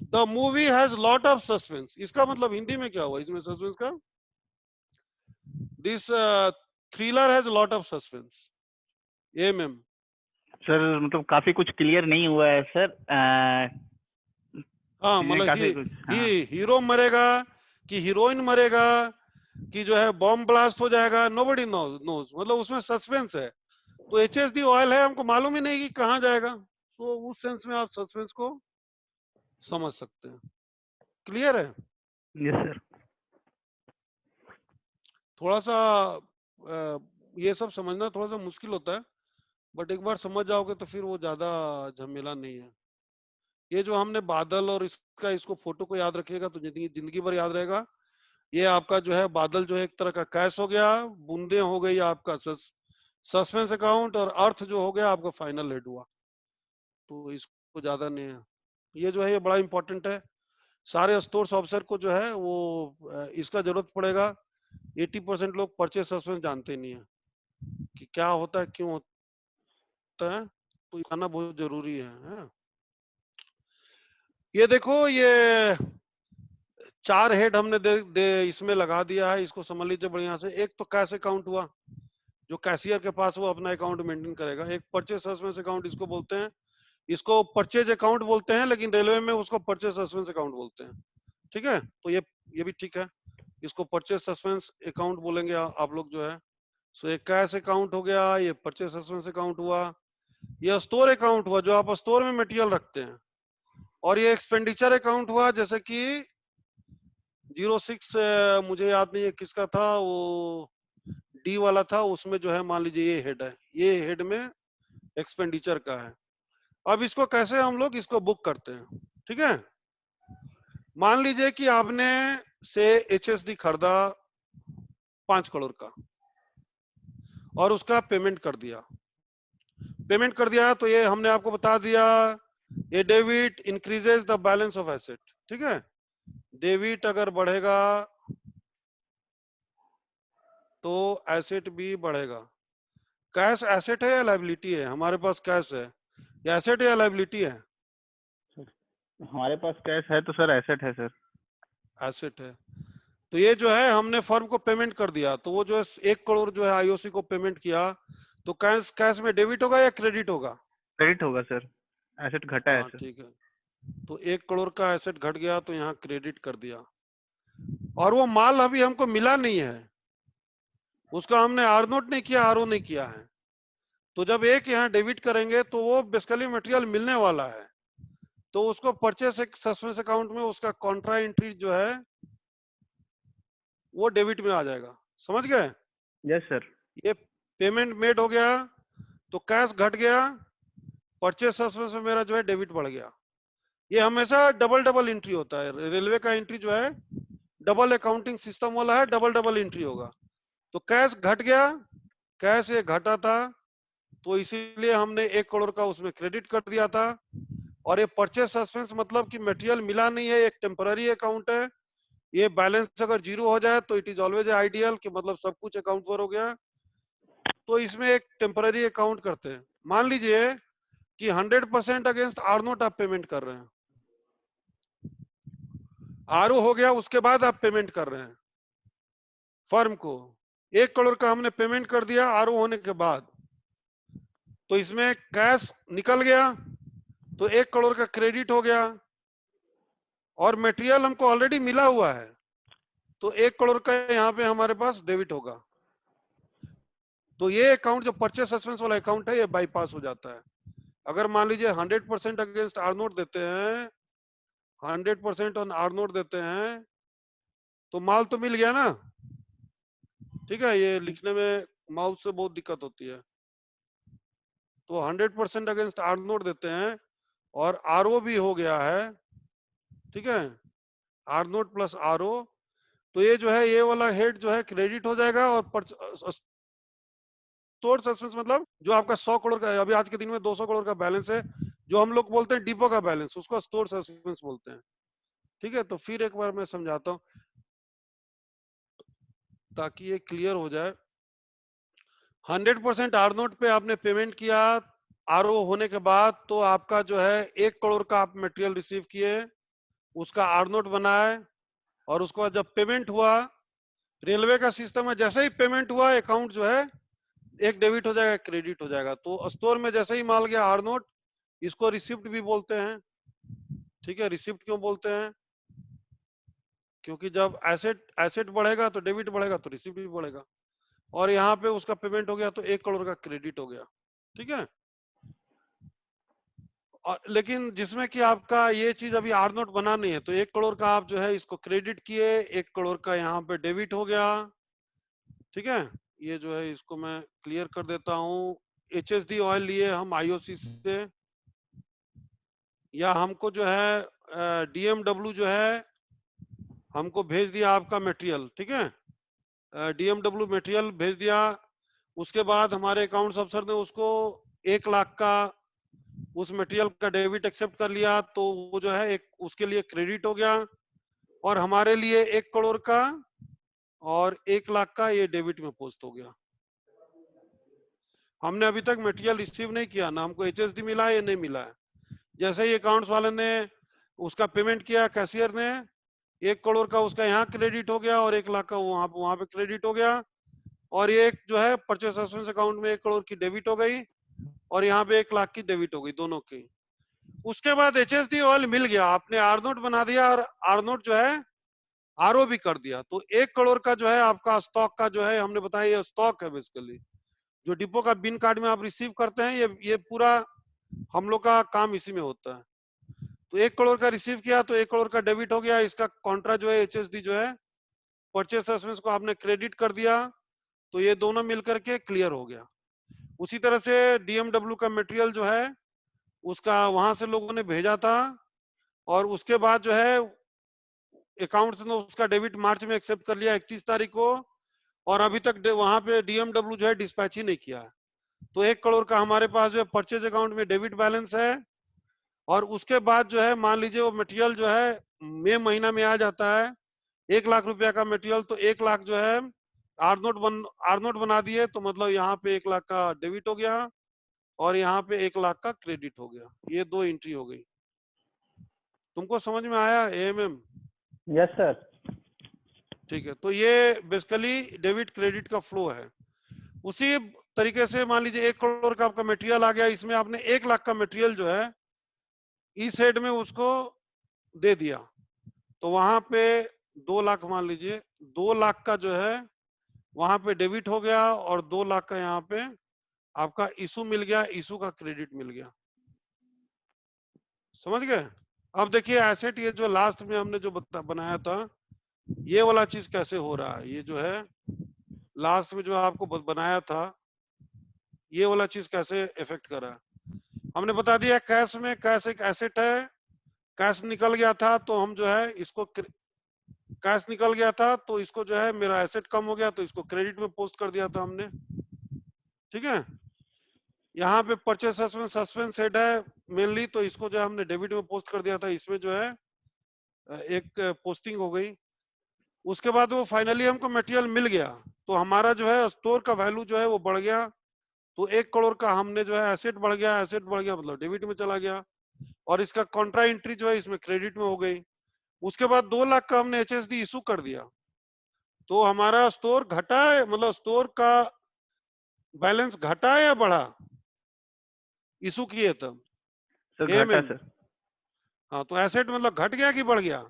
the movie has lot of suspense, इसका मतलब हिंदी में क्या हुआ इसमें सस्पेंस का? This thriller has lot of suspense, MM. Sir मतलब काफी कुछ क्लियर नहीं हुआ है सर। हाँ, चीजें मतलब काफी कुछ, हाँ। हीरो मरेगा कि हीरोइन मरेगा कि जो है बॉम्ब ब्लास्ट हो जाएगा, नोबडी नोज। मतलब उसमें सस्पेंस है। तो एचएसडी ऑयल है, हमको मालूम ही नहीं कि कहाँ जाएगा। तो उस सेंस में आप सस्पेंस को समझ सकते हैं। क्लियर है? Yes sir. थोड़ा सा ये सब समझना थोड़ा सा मुश्किल होता है, बट एक बार समझ जाओगे तो फिर वो ज्यादा झमेला नहीं है। ये जो हमने बादल और इसका इसको फोटो को याद रखिएगा तो जिंदगी जिंदगी भर याद रहेगा। ये आपका जो है बादल जो है एक तरह का कैश हो गया, बूंदे हो गई आपका सस्पेंस अकाउंट, और अर्थ जो हो गया आपका फाइनल हेड हुआ। तो इसको ज्यादा नहीं है। ये जो है ये बड़ा इंपॉर्टेंट है। सारे स्टोर्स ऑफिसर को जो है वो इसका जरूरत पड़ेगा। 80% लोग परचेस सस्पेंस जानते नहीं है कि क्या होता है, क्यों होता है। तो ये आना बहुत जरूरी है? ये देखो, ये 4 हेड हमने इसमें लगा दिया है, इसको समझ लीजिए बढ़िया से। एक तो कैश अकाउंट हुआ, जो कैशियर के पास वो अपना अकाउंट मेंटेन करेगा। एक परचेस सस्पेंस अकाउंट इसको बोलते हैं, इसको परचेज अकाउंट बोलते हैं, लेकिन रेलवे में उसको परचेस सस्पेंस अकाउंट बोलते हैं, ठीक है। तो ये भी ठीक है, इसको परचेस सस्पेंस अकाउंट बोलेंगे आप लोग जो है। सो एक कैश अकाउंट हो गया, ये परचेस सस्पेंस अकाउंट हुआ, ये स्टोर अकाउंट हुआ जो आप स्टोर में मटेरियल रखते हैं, और ये एक्सपेंडिचर अकाउंट हुआ, जैसे कि 06 मुझे याद नहीं है किसका था, वो डी वाला था, उसमें जो है मान लीजिए ये हेड है, ये हेड में एक्सपेंडिचर का है। अब इसको कैसे हम लोग इसको बुक करते हैं, ठीक है। मान लीजिए कि आपने से एचएसडी खरीदा 5 करोड़ का और उसका पेमेंट कर दिया। पेमेंट कर दिया तो ये हमने आपको बता दिया, ये debit increases the balance of asset, ठीक है। डेबिट अगर बढ़ेगा तो एसेट भी बढ़ेगा। कैश एसेट है या लायबिलिटी है? हमारे पास कैश है, या एसेट है या लायबिलिटी है? हमारे पास कैश है तो सर एसेट है सर। एसेट है। तो ये जो है हमने फर्म को पेमेंट कर दिया, तो वो जो है 1 करोड़ जो है आईओसी को पेमेंट किया, तो कैश कैश में डेबिट होगा या क्रेडिट होगा? क्रेडिट होगा सर, एसेट घटा है हाँ, सर। ठीक है। तो 1 करोड़ का एसेट घट गया तो यहाँ क्रेडिट कर दिया, और वो माल अभी हमको मिला नहीं है, उसका हमने आर नोट नहीं किया, आर ओ नहीं किया है। तो जब एक यहाँ डेबिट करेंगे तो वो बेसिकली मटेरियल मिलने वाला है, तो उसको परचेस सस्पेंस अकाउंट में उसका कॉन्ट्रा एंट्री जो है वो डेबिट में आ जाएगा। समझ गए? Yes sir. ये पेमेंट मेड हो गया तो कैश घट गया, परचेस सस्पेंस में मेरा जो है डेबिट बढ़ गया। ये हमेशा डबल डबल एंट्री होता है। रेलवे का एंट्री जो है डबल अकाउंटिंग सिस्टम वाला है, डबल डबल एंट्री होगा। तो कैश घट गया, कैश ये घटा था तो इसीलिए हमने 1 करोड़ का उसमें क्रेडिट कर दिया था। और ये परचेस सस्पेंस मतलब कि मटेरियल मिला नहीं है, एक टेम्पररी अकाउंट है। ये बैलेंस अगर जीरो हो जाए तो इट इज ऑलवेज आइडियल कि मतलब सब कुछ अकाउंट पर हो गया। तो इसमें एक टेम्पररी अकाउंट करते हैं। मान लीजिए कि 100% अगेंस्ट आर नोट आप पेमेंट कर रहे हैं, आर हो गया, उसके बाद आप पेमेंट कर रहे हैं फर्म को। 1 करोड़ का हमने पेमेंट कर दिया आर होने के बाद, तो इसमें कैश निकल गया तो 1 करोड़ का क्रेडिट हो गया, और मटेरियल हमको ऑलरेडी मिला हुआ है तो 1 करोड़ का यहाँ पे हमारे पास डेबिट होगा। तो ये अकाउंट जो परचेस सस्पेंस वाला अकाउंट है ये बाईपास हो जाता है। अगर मान लीजिए 100% अगेंस्ट आर नोट देते हैं, 100% ऑन आर नोट देते हैं, तो माल तो मिल गया ना। ठीक है, ये लिखने में माउस से बहुत दिक्कत होती है। तो 100% अगेंस्ट आर नोट देते हैं और आर भी हो गया है। ठीक है, आर नोट प्लस आर, तो ये जो है ये वाला हेड जो है क्रेडिट हो जाएगा। और स्टोर सस्पेंस मतलब जो आपका 100 करोड़ का, अभी आज के दिन में 200 करोड़ का बैलेंस है, जो हम लोग बोलते हैं डिपो का बैलेंस, उसको स्टोर सस्पेंस बोलते हैं। ठीक है, तो फिर एक बार मैं समझाता हूं ताकि ये क्लियर हो जाए। 100% आर नोट पे आपने पेमेंट किया आर होने के बाद, तो आपका जो है 1 करोड़ का आप मटेरियल रिसीव किए, उसका आर नोट बनाए, और उसके बाद जब पेमेंट हुआ, रेलवे का सिस्टम है, जैसे ही पेमेंट हुआ अकाउंट जो है एक डेबिट हो जाएगा, क्रेडिट हो जाएगा। तो स्टोर में जैसे ही माल गया आर नोट, इसको रिसिप्ट भी बोलते हैं। ठीक है, रिसिप्ट क्यों बोलते हैं? क्योंकि जब एसेट एसेट बढ़ेगा तो डेबिट बढ़ेगा तो रिसिप्ट भी बढ़ेगा, और यहाँ पे उसका पेमेंट हो गया तो 1 करोड़ का क्रेडिट हो गया। ठीक है, लेकिन जिसमें कि आपका ये चीज अभी आर नोट बना नहीं है, तो 1 करोड़ का आप जो है इसको क्रेडिट किए, 1 करोड़ का यहाँ पे डेबिट हो गया। ठीक है, ये जो है इसको मैं क्लियर कर देता हूँ। HSD ऑयल लिए हम IOC से, या हमको जो है DMW जो है हमको भेज दिया आपका मटेरियल। ठीक है, DMW मटेरियल भेज दिया, उसके बाद हमारे अकाउंट्स अफसर ने उसको 1 लाख का उस मटेरियल का डेबिट एक्सेप्ट कर लिया, तो वो जो है एक उसके लिए क्रेडिट हो गया, और हमारे लिए 1 करोड़ का और 1 लाख का ये डेबिट में पोस्ट हो गया। हमने अभी तक मटेरियल रिसीव नहीं किया ना, हमको HSD मिला है या नहीं मिला है। जैसे ही अकाउंट्स वाले ने उसका पेमेंट किया, कैशियर ने, 1 करोड़ का उसका यहाँ क्रेडिट हो गया और 1 लाख का वहां पे क्रेडिट हो गया, और ये जो है परचेस सस्पेंस अकाउंट में 1 करोड़ की डेबिट हो गई, और यहाँ पे 1 लाख की डेबिट हो गई, दोनों की। उसके बाद HSD ऑयल मिल गया, आपने आर नोट बना दिया, और आर नोट जो है RO भी कर दिया, तो 1 करोड़ का जो है आपका स्टॉक का जो है, हमने बताया ये स्टॉक है बेसिकली, जो डिपो का बिन कार्ड में आप रिसीव करते हैं, ये पूरा हम लोग का काम इसी में होता है। तो 1 करोड़ का रिसीव किया तो 1 करोड़ का डेबिट हो गया, इसका कॉन्ट्रा जो है HSD जो है परचेस सस्पेंस को आपने क्रेडिट कर दिया, तो ये दोनों मिलकर के क्लियर हो गया। उसी तरह से DMW का मटेरियल जो है उसका वहां से लोगों ने भेजा था, और उसके बाद जो है अकाउंट्स ने उसका डेबिट मार्च में एक्सेप्ट कर लिया 31 तारीख को, और अभी तक वहां पे DMW जो है डिस्पैच ही नहीं किया है। तो 1 करोड़ का हमारे पास जो है परचेज अकाउंट में डेबिट बैलेंस है, और उसके बाद जो है मान लीजिए वो मटेरियल जो है मई महीना में आ जाता है, 1 लाख रुपया का मटेरियल, तो 1 लाख जो है आर नोट बना दिए, तो मतलब यहाँ पे 1 लाख का डेबिट हो गया और यहाँ पे 1 लाख का क्रेडिट हो गया। ये दो एंट्री हो गई। तुमको समझ में आया AMM? Yes sir. ठीक है, तो ये बेसिकली डेबिट क्रेडिट का फ्लो है। उसी तरीके से मान लीजिए 1 करोड़ का आपका मटेरियल आ गया, इसमें आपने 1 लाख का मटेरियल जो है इस हेड में उसको दे दिया, तो वहां पे 2 लाख, मान लीजिए 2 लाख का जो है वहां पे डेबिट हो गया और 2 लाख का यहाँ पे आपका इशू मिल गया, इशू का क्रेडिट मिल गया। समझ गए? अब देखिए एसेट, ये जो लास्ट में हमने जो बनाया था, ये वाला चीज कैसे हो रहा है। ये जो है लास्ट में जो आपको बनाया था, ये वाला चीज कैसे इफेक्ट कर रहा है। हमने बता दिया कैश में, कैश एक एसेट है, कैश निकल गया था तो हम जो है इसको, कैश निकल गया था तो इसको जो है मेरा एसेट कम हो गया तो इसको क्रेडिट में पोस्ट कर दिया था हमने। ठीक है, यहाँ पे परचेस सस्पेंस हेड है मेनली, तो इसको जो है हमने डेबिट में पोस्ट कर दिया था। इसमें जो है एक पोस्टिंग हो गई। उसके बाद वो फाइनली हमको मटेरियल मिल गया तो हमारा जो है स्टोर का वैल्यू जो है वो बढ़ गया। तो 1 करोड़ का हमने जो है एसेट बढ़ गया, एसेट बढ़ गया मतलब डेबिट में चला गया, और इसका कॉन्ट्रा एंट्री जो है इसमें क्रेडिट में हो गई। उसके बाद 2 लाख का हमने एचएसडी इशू कर दिया तो हमारा स्टोर घटा है, मतलब स्टोर का बैलेंस घटा या बढ़ा इशू किए तब? सर घटा एएमएम। सर। हाँ, तो एसेट मतलब घट गया कि बढ़ गया?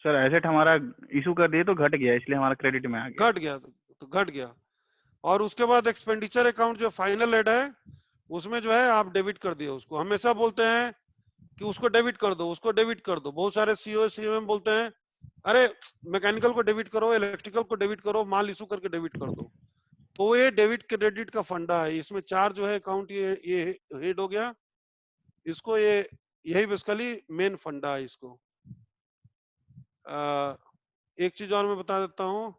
सर एसेट हमारा इशू कर दिए तो घट गया, इसलिए हमारा क्रेडिट में आ गया। घट गया तो घट गया। और उसके बाद एक्सपेंडिचर अकाउंट जो फाइनल हेड है उसमें जो है आप डेबिट कर दिए। उसको हमेशा बोलते हैं कि उसको डेबिट कर दो, उसको डेबिट कर दो। बहुत सारे सीओ सीएमएम बोलते हैं अरे मैकेनिकल को डेबिट करो, इलेक्ट्रिकल को डेबिट करो, माल इशू करके डेबिट कर दो। तो ये डेबिट क्रेडिट का फंडा है। इसमें 4 जो है अकाउंट ये हेड हो गया इसको, ये यही बेसिकली मेन फंडा है इसको। एक चीज और मैं बता देता हूँ,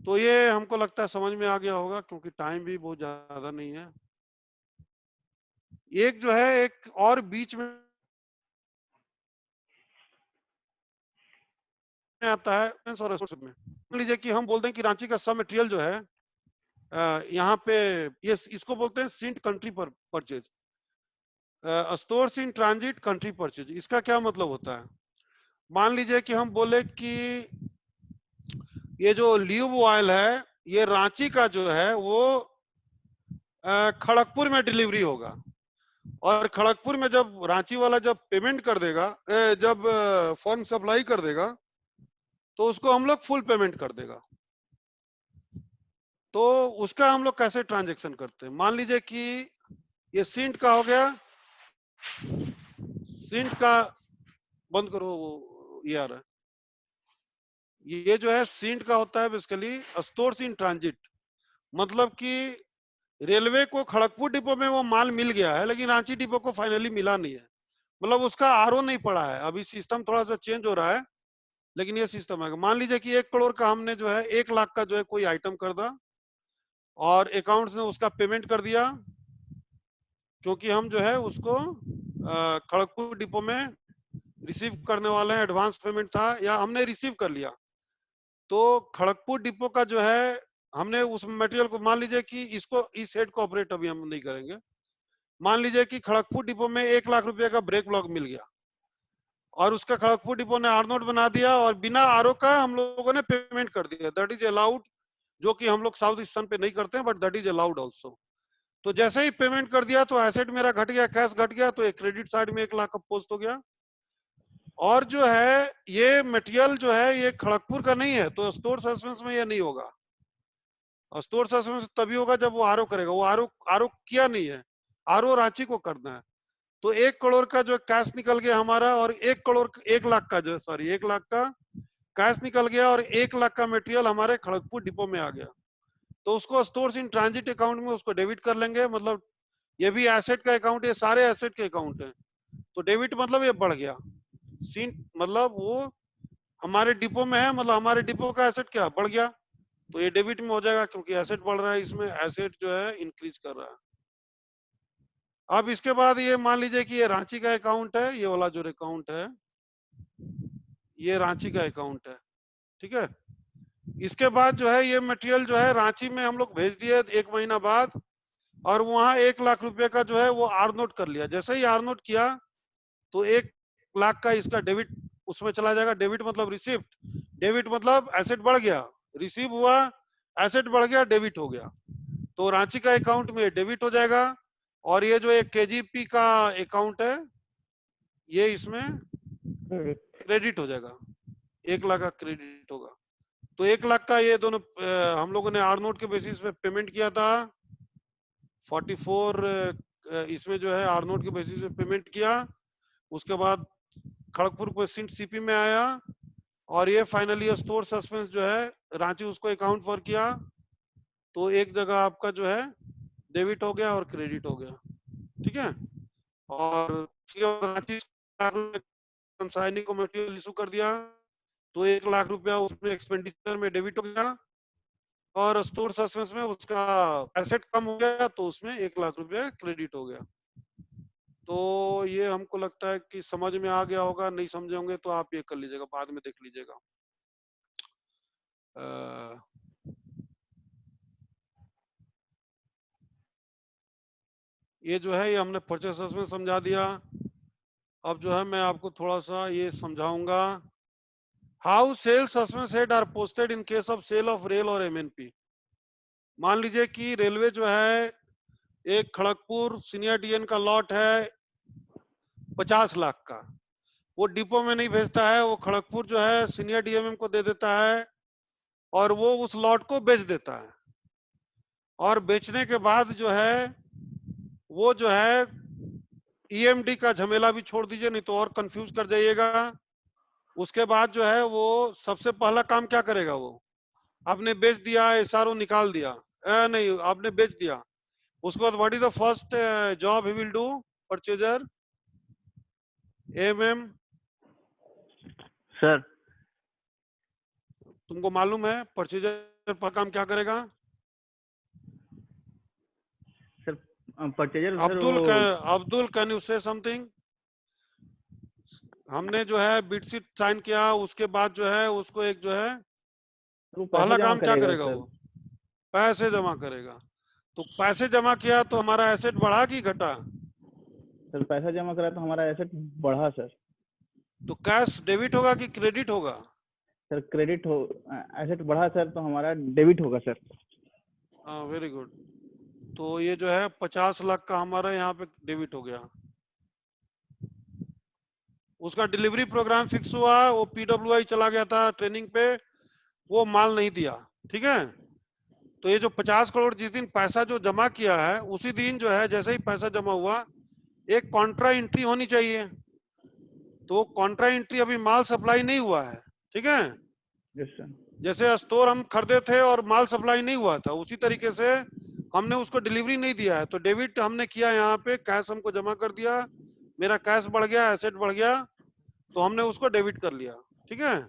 तो ये हमको लगता है समझ में आ गया होगा क्योंकि टाइम भी बहुत ज्यादा नहीं है। एक जो है एक और बीच में आता है और रिसोर्स में। मान लीजिए कि हम बोलते हैं कि रांची का सब मटेरियल जो है यहाँ पे ये इसको बोलते हैं सिंट कंट्री पर purchase, stores in transit country purchase. इसका क्या मतलब होता है? मान लीजिए कि हम बोले कि ये जो ल्यूब ऑयल है ये रांची का जो है वो खड़गपुर में डिलीवरी होगा, और खड़गपुर में जब रांची वाला जब पेमेंट कर देगा, जब फॉर्म सप्लाई कर देगा तो उसको हम लोग फुल पेमेंट कर देगा। तो उसका हम लोग कैसे ट्रांजेक्शन करते हैं? मान लीजिए कि ये सिंट का हो गया, सिंट का बंद करो ये आ रहा है। ये जो है सिंट का होता है बेसिकली स्टोर्स इन ट्रांजिट, मतलब कि रेलवे को खड़गपुर डिपो में वो माल मिल गया है लेकिन रांची डिपो को फाइनली मिला नहीं है, मतलब उसका आरओ नहीं पड़ा है। अभी सिस्टम थोड़ा सा चेंज हो रहा है लेकिन ये सिस्टम है। मान लीजिए कि 1 करोड़ का हमने जो है 1 लाख का जो है कोई आइटम कर दा और अकाउंट ने उसका पेमेंट कर दिया, क्योंकि हम जो है उसको खड़गपुर डिपो में रिसीव करने वाले हैं, एडवांस पेमेंट था या हमने रिसीव कर लिया। तो खड़गपुर डिपो का जो है हमने उस मटेरियल को, मान लीजिए कि इसको इस हेड को ऑपरेट अभी हम नहीं करेंगे। मान लीजिए कि खड़गपुर डिपो में 1 लाख रुपए का ब्रेक ब्लॉक मिल गया और उसका खड़गपुर डिपो ने आर नोट बना दिया और बिना आरओ का हम लोगों ने पेमेंट कर दिया। दैट इज अलाउड, जो कि हम लोग साउथ ईस्टर्न पे नहीं करते हैं, but that is allowed also. तो जैसे ही पेमेंट कर दिया तो एसेट मेरा घट गया, कैश घट गया, तो एक क्रेडिट साइड में 1 लाख का पोस्ट हो गया। और जो है ये मटेरियल जो है ये खड़गपुर का नहीं है तो स्टोर सस्पेंस में ये नहीं होगा। और स्टोर सस्पेंस तभी होगा जब वो आरओ करेगा। वो आरओ आरओ किया नहीं है, आरओ रांची को करना है। तो 1 करोड़ का जो कैश निकल गया हमारा, और 1 करोड़ 1 लाख का जो, सॉरी 1 लाख का कैश निकल गया और 1 लाख का मटेरियल हमारे खड़गपुर डिपो में आ गया। तो उसको स्टोर्स इन ट्रांजिट अकाउंट में उसको डेबिट कर लेंगे। मतलब ये भी एसेट का अकाउंट है, सारे एसेट के अकाउंट है। तो डेबिट मतलब ये बढ़ गया, सीन मतलब वो हमारे डिपो में है, मतलब हमारे डिपो का एसेट क्या बढ़ गया, तो ये डेबिट में हो जाएगा क्योंकि एसेट बढ़ रहा है, इसमें एसेट जो है इंक्रीज कर रहा है। अब इसके बाद ये मान लीजिए कि ये रांची का अकाउंट है, ये वाला जो अकाउंट है ये रांची का अकाउंट है। ठीक है, इसके बाद जो है ये मटेरियल जो है रांची में हम लोग भेज दिए 1 महीना बाद, और वहां 1 लाख रुपए का जो है वो आर नोट कर लिया। जैसे ही आर नोट किया तो 1 लाख का इसका डेबिट उसमें चला जाएगा। डेबिट मतलब रिसिप्ट, डेबिट मतलब एसेट बढ़ गया, रिसीव हुआ, एसेट बढ़ गया, डेबिट हो गया। तो रांची का अकाउंट में डेबिट हो जाएगा, और ये जो एक केजीपी का अकाउंट है ये इसमें क्रेडिट हो जाएगा, 1 लाख का क्रेडिट होगा। तो 1 लाख का ये दोनों हम लोगों ने आर नोट के बेसिस पे पेमेंट किया था 44 इसमें जो है आर नोट के बेसिस पे पेमेंट किया। उसके बाद खड़गपुर क्वेश्चन सीपी में आया और ये फाइनली स्टोर सस्पेंस जो है रांची उसको अकाउंट फॉर किया। तो एक जगह आपका जो है डेबिट हो गया और क्रेडिट हो गया, ठीक है। और रांची कंसाइनिंग को मटेरियल इशू कर दिया तो 1 लाख रुपया उसमें एक्सपेंडिचर में डेबिट हो गया और स्टोर सस्पेंस में उसका एसेट कम हो गया तो उसमें 1 लाख रुपया क्रेडिट हो गया। तो ये हमको लगता है कि समझ में आ गया होगा, नहीं समझे होंगे तो आप ये कर लीजिएगा, बाद में देख लीजिएगा। ये जो है ये हमने परचेसेस में समझा दिया। अब जो है मैं आपको थोड़ा सा ये समझाऊंगा how sale suspense head are posted in case of sale of rail और एमएनपी। मान लीजिए कि रेलवे जो है एक खड़गपुर सीनियर डीएन का लॉट है 50 लाख का, वो डिपो में नहीं भेजता है, वो खड़गपुर जो है सीनियर डीएमएम को दे देता है और वो उस लॉट को बेच देता है। और बेचने के बाद जो है वो जो है ईएमडी का झमेला भी छोड़ दीजिए, नहीं तो और कंफ्यूज कर जाइएगा। उसके बाद जो है वो सबसे पहला काम क्या करेगा, वो आपने बेच दिया, एसआरओ निकाल दिया, नहीं आपने बेच दिया, उसके बाद what is the first job he will do, purchaser MM. Sir तुमको मालूम है परचेजर पर काम क्या करेगा? Sir purchaser Abdul can you से समथिंग? हमने जो है बिट शीट साइन किया, उसके बाद जो है उसको एक जो है पहला काम क्या करेगा, वो पैसे जमा करेगा। तो पैसे जमा किया तो हमारा एसेट बढ़ा कि घटा? सर पैसा जमा करा तो हमारा एसेट बढ़ा सर। तो कैश डेबिट होगा कि क्रेडिट होगा? सर क्रेडिट हो, एसेट बढ़ा सर तो हमारा डेबिट होगा सर। हाँ वेरी गुड। तो ये जो है 50 लाख का हमारा यहाँ पे डेबिट हो गया। उसका डिलीवरी प्रोग्राम फिक्स हुआ, वो पीडब्ल्यूआई चला गया था ट्रेनिंग पे, वो माल नहीं दिया, ठीक है। तो ये जो 50 करोड़ जिस दिन पैसा जो जमा किया है उसी दिन जो है जैसे ही पैसा जमा हुआ एक कॉन्ट्रा एंट्री होनी चाहिए। तो कॉन्ट्रा एंट्री अभी माल सप्लाई नहीं हुआ है, ठीक है। Yes sir. जैसे स्टोर हम खरीदे थे और माल सप्लाई नहीं हुआ था, उसी तरीके से हमने उसको डिलीवरी नहीं दिया है, तो डेबिट हमने किया, यहाँ पे कैश हमको जमा कर दिया, मेरा कैश बढ़ गया, एसेट बढ़ गया, तो हमने उसको डेबिट कर लिया, ठीक है।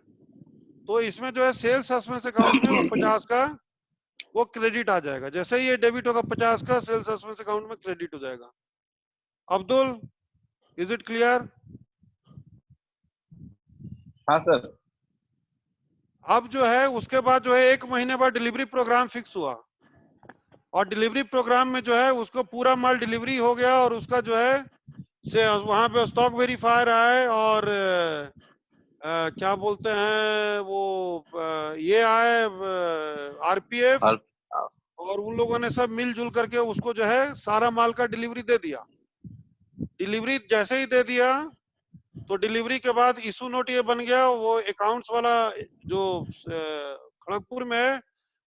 तो इसमें जो है सेल्स सस्पेंस अकाउंट में वो 50 का वो क्रेडिट आ जाएगा। जैसे ही ये डेबिट होगा 50 का, सेल्स सस्पेंस अकाउंट में क्रेडिट हो जाएगा। Abdul, is it clear? हाँ सर। अब जो है उसके बाद जो है 1 महीने बाद डिलीवरी प्रोग्राम फिक्स हुआ और डिलीवरी प्रोग्राम में जो है उसको पूरा माल डिलीवरी हो गया और उसका जो है से वहां पे स्टॉक वेरीफायर आए और क्या बोलते हैं वो ये आए आरपीएफ और उन लोगों ने सब मिलजुल करके उसको जो है सारा माल का डिलीवरी दे दिया। डिलीवरी जैसे ही दे दिया तो डिलीवरी के बाद इशू नोट ये बन गया, वो अकाउंट्स वाला जो खड़गपुर में है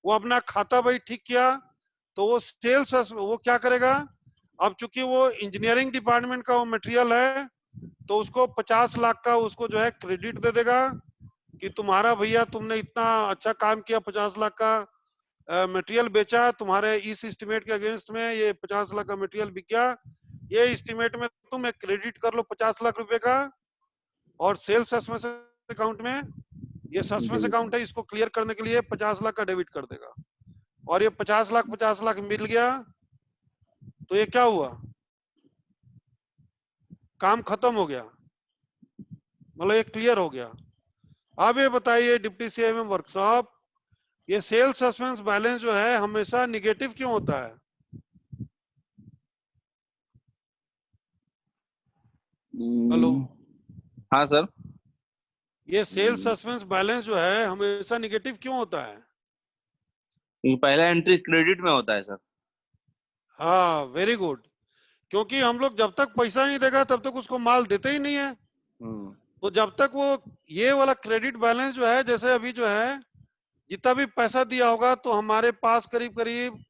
वो अपना खाता भाई ठीक किया, तो वो सेल्स वो क्या करेगा, अब चूंकि वो इंजीनियरिंग डिपार्टमेंट का वो मटेरियल है तो उसको 50 लाख का उसको जो है क्रेडिट दे देगा कि तुम्हारा भैया तुमने इतना अच्छा काम किया, 50 लाख का मटेरियल बेचा, तुम्हारे इस एस्टिमेट के अगेंस्ट में ये 50 लाख का मटेरियल बिक गया, ये एस्टिमेट में तुम एक क्रेडिट कर लो 50 लाख रुपए का, और सेल्स सस्पेंस अकाउंट में ये सस्पेंस अकाउंट है, इसको क्लियर करने के लिए 50 लाख का डेबिट कर देगा। और ये 50 लाख मिल गया तो ये क्या हुआ, काम खत्म हो गया, मतलब ये क्लियर हो गया। अब ये बताइए डिप्टी सीएम वर्कशॉप, ये सेल्स सस्पेंस बैलेंस जो है हमेशा निगेटिव क्यों होता है? हेलो। हाँ सर। ये सेल्स सस्पेंस बैलेंस जो है हमेशा निगेटिव क्यों होता है? पहला एंट्री क्रेडिट में होता है सर। हाँ वेरी गुड, क्योंकि हम लोग जब तक पैसा नहीं देगा तब तक उसको माल देते ही नहीं है। तो जब तक वो ये वाला क्रेडिट बैलेंस जो है, जैसे अभी जो है जितना भी पैसा दिया होगा तो हमारे पास करीब करीब